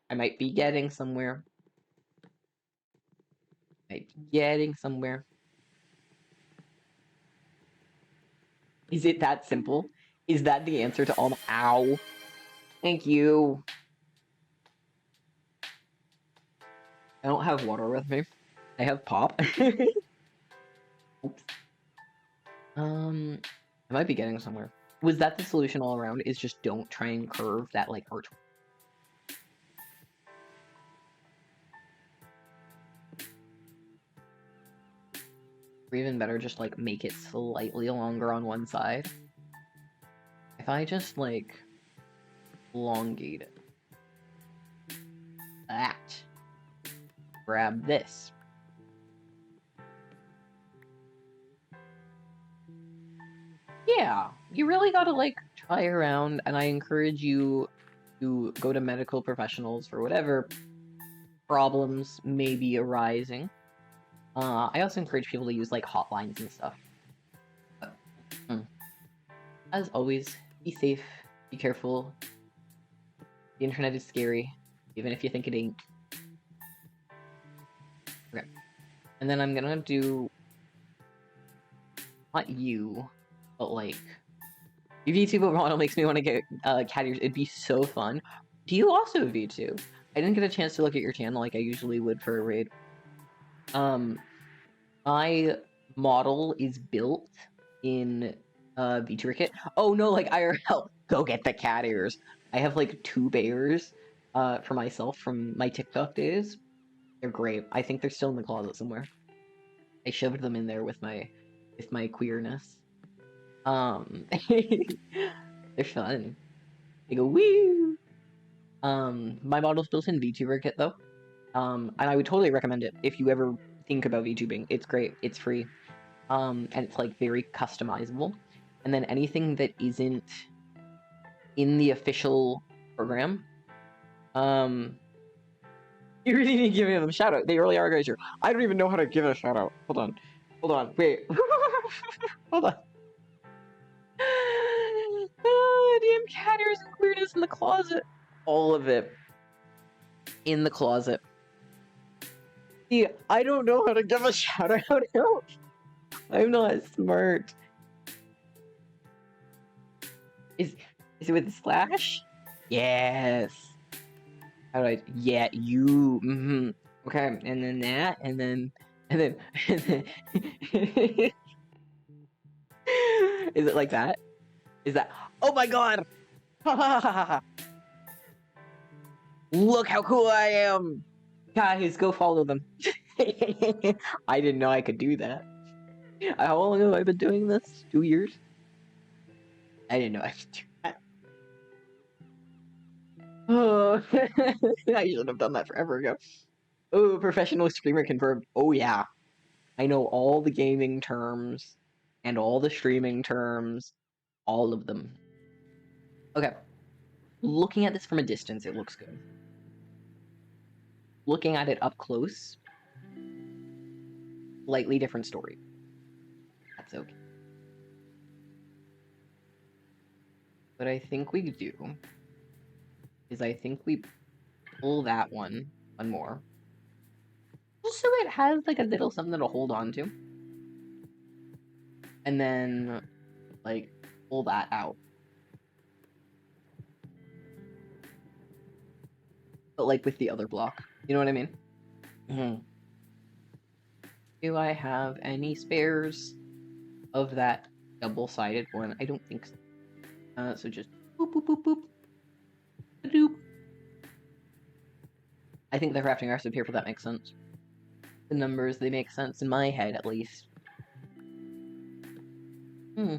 I might be getting somewhere. Is it that simple? Is that the answer to all my... Ow. Thank you. I don't have water with me. I have pop. Oops. I might be getting somewhere. Was that the solution all around? Is just don't try and curve that, like, arch. Or even better, just, like, make it slightly longer on one side. If I just, like, elongate it. That. Grab this. Yeah, you really gotta, like, try around, and I encourage you to go to medical professionals for whatever problems may be arising. I also encourage people to use, like, hotlines and stuff. But, as always, be safe, be careful. The internet is scary, even if you think it ain't. Okay. And then I'm gonna do... not you, but, like... VTube overall makes me want to get cat ears. It'd be so fun. Do you also VTube? I didn't get a chance to look at your channel like I usually would for a raid. My model is built in VTuberKit. Oh no, like IRL. Go get the cat ears. I have like 2 bears for myself from my TikTok days. They're great. I think they're still in the closet somewhere. I shoved them in there with my queerness. They're fun. They go woo. My model's built in VTuberKit though. And I would totally recommend it if you ever think about VTubing. It's great. It's free. And it's like very customizable. And then anything that isn't in the official program, you really need to give them a shout out. They really are guys here. I don't even know how to give a shout out. Hold on, wait. Hold on. Damn cat ears and queerness in the closet. All of it in the closet. Yeah, I don't know how to give a shout out. I'm not smart. Is it with a slash? Yes. How do I... Yeah, you. Okay, and then that, and then... Is it like that? Is that... Oh my god! Look how cool I am! Guys, go follow them. I didn't know I could do that. How long have I been doing this? 2 years? I didn't know I could do that. Oh, I should have done that forever ago. Oh, professional streamer confirmed. Oh yeah. I know all the gaming terms and all the streaming terms. All of them. Okay. Looking at this from a distance, it looks good. Looking at it up close, slightly different story. That's okay. What I think we do is I think we pull that one more. Just so it has like a little something to hold on to. And then, like, pull that out. But like with the other block. You know what I mean? Do I have any spares of that double-sided one? I don't think so. So just boop, boop, boop, boop. Doop. I think the crafting recipe here for that makes sense. The numbers, they make sense in my head, at least. How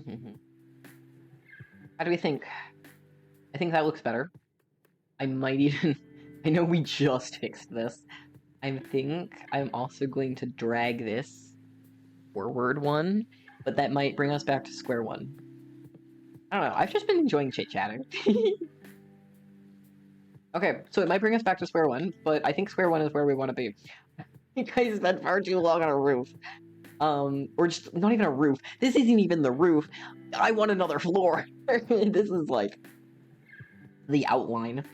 do we think? I think that looks better. I might even... I know we just fixed this. I think I'm also going to drag this forward one, but that might bring us back to square one. I don't know, I've just been enjoying chit-chatting. Okay, so it might bring us back to square one, but I think square one is where we want to be. You guys spent far too long on a roof. Or just, not even a roof. This isn't even the roof. I want another floor. This is like the outline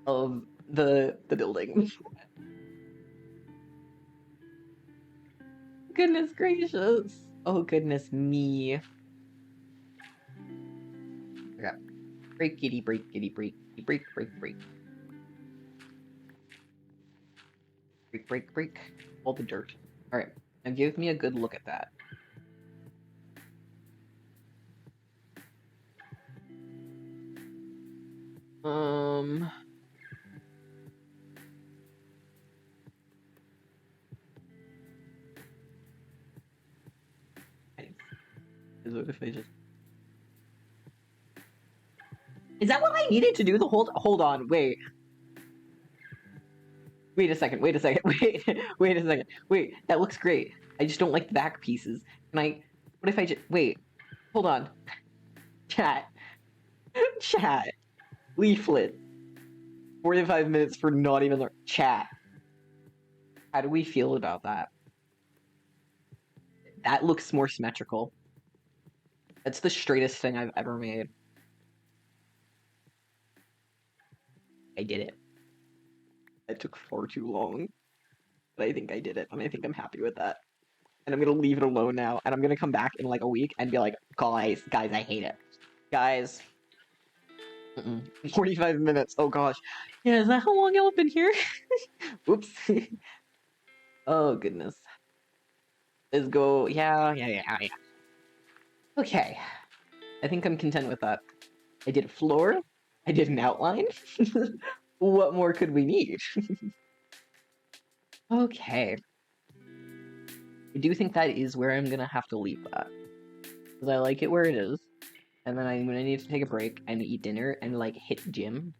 of the building. Goodness gracious. Oh, goodness me. Okay. Break, kitty, break, kitty, break, break, break, break. Break, break, break. All the dirt. Alright, now give me a good look at that. What if I just... Is that what I needed to do the whole... Hold on, wait. Wait a second, wait a second, wait, wait a second. Wait, that looks great. I just don't like the back pieces. Can I... What if I just... Wait, hold on. Chat. Chat. Leaflet. 45 minutes for not even... Chat. How do we feel about that? That looks more symmetrical. That's the straightest thing I've ever made. I did it. It took far too long. But I think I did it, and I think I'm happy with that. And I'm gonna leave it alone now, and I'm gonna come back in like a week and be like, guys, I hate it. Guys. 45 minutes, oh gosh. Yeah, is that how long y'all have been here? Oops. Oh, goodness. Let's go, yeah. Okay. I think I'm content with that. I did a floor. I did an outline. What more could we need? Okay. I do think that is where I'm gonna have to leave that. Because I like it where it is. And then I'm gonna need to take a break and eat dinner and, like, hit gym.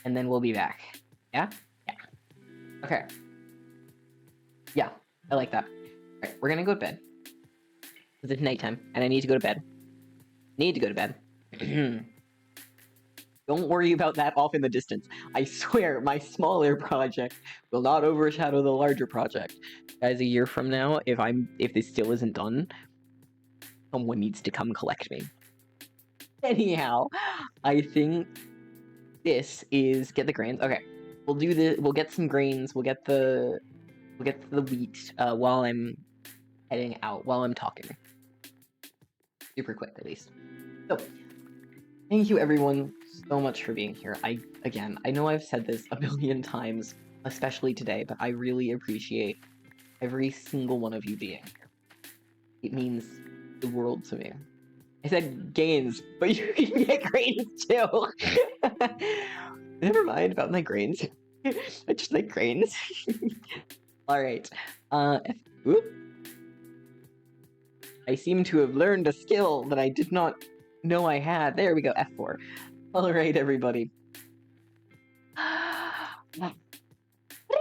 And then we'll be back. Yeah? Yeah. Okay. Yeah, I like that. Alright, we're gonna go to bed. Because it's nighttime, and I need to go to bed. Need to go to bed. Don't worry about that off in the distance. I swear, my smaller project will not overshadow the larger project. Guys, a year from now, if this still isn't done, someone needs to come collect me. Anyhow, I think this is get the grains. Okay, we'll do the. We'll get some grains. We'll get the wheat while I'm heading out. While I'm talking. Super quick, at least. So, thank you everyone so much for being here. I know I've said this a billion times, especially today, but I really appreciate every single one of you being here. It means the world to me. I said gains, but you can get grains too. Never mind about my grains. I just like grains. Alright. Oop. I seem to have learned a skill that I did not know I had. There we go, F4. Alright, everybody. What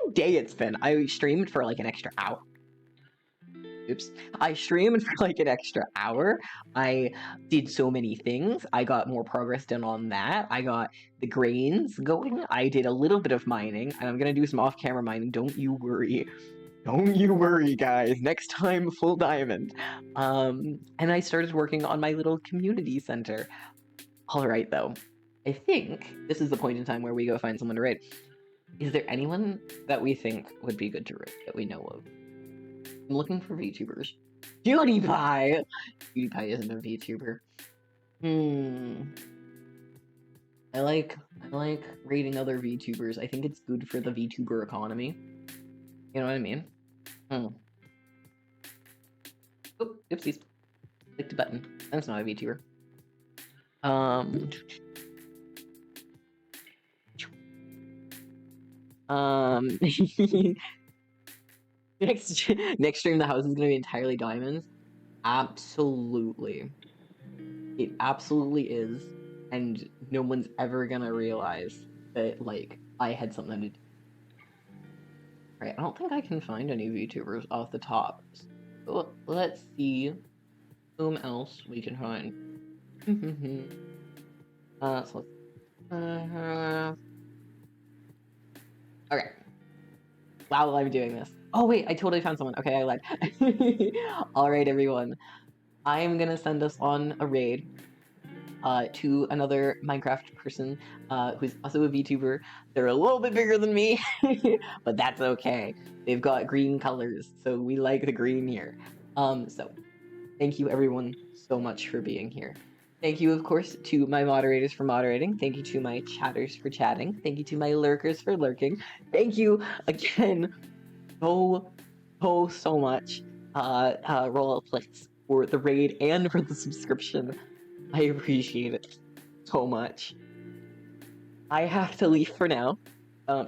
a day it's been. I streamed for like an extra hour. Oops. I streamed for like an extra hour. I did so many things. I got more progress done on that. I got the grains going. I did a little bit of mining, and I'm gonna do some off-camera mining. Don't you worry. Don't you worry, guys. Next time, full diamond. And I started working on my little community center. Alright, though. I think this is the point in time where we go find someone to raid. Is there anyone that we think would be good to raid that we know of? I'm looking for VTubers. PewDiePie! PewDiePie isn't a VTuber. I like raiding other VTubers. I think it's good for the VTuber economy. You know what I mean? Oh, oopsies. Clicked a button. That's not a VTuber. Next stream the house is gonna be entirely diamonds. Absolutely. It absolutely is. And no one's ever gonna realize that, like, I had something to do. Right, I don't think I can find any VTubers off the top. So let's see whom else we can find. So okay. While I'm doing this. Oh wait, I totally found someone. Okay, I lied. Alright, everyone. I'm gonna send us on a raid to another Minecraft person who's also a VTuber. They're a little bit bigger than me, but that's okay. They've got green colors, so we like the green here. So thank you everyone so much for being here. Thank you, of course, to my moderators for moderating. Thank you to my chatters for chatting. Thank you to my lurkers for lurking. Thank you again so much, Rolleplix, for the raid and for the subscription. I appreciate it so much. I have to leave for now.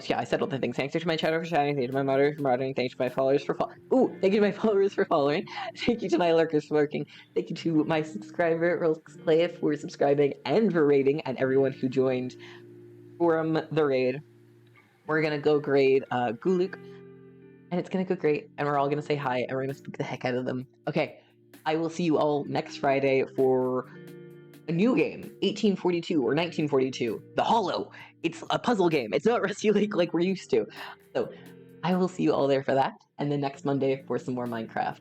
Yeah, I said all the things. Thanks to my chatter for chatting. Thank you to my moderator for moderating. Thanks to my followers for thank you to my followers for following. Thank you to my lurkers for lurking. Thank you to my subscriber, Roleplay, for subscribing and for raiding, and everyone who joined from the raid. We're gonna go grade Guluk, and it's gonna go great, and we're all gonna say hi, and we're gonna spook the heck out of them. Okay, I will see you all next Friday for a new game, 1842 or 1942, The Hollow. It's a puzzle game. It's not Rusty Lake like we're used to. So I will see you all there for that, and then next Monday for some more Minecraft.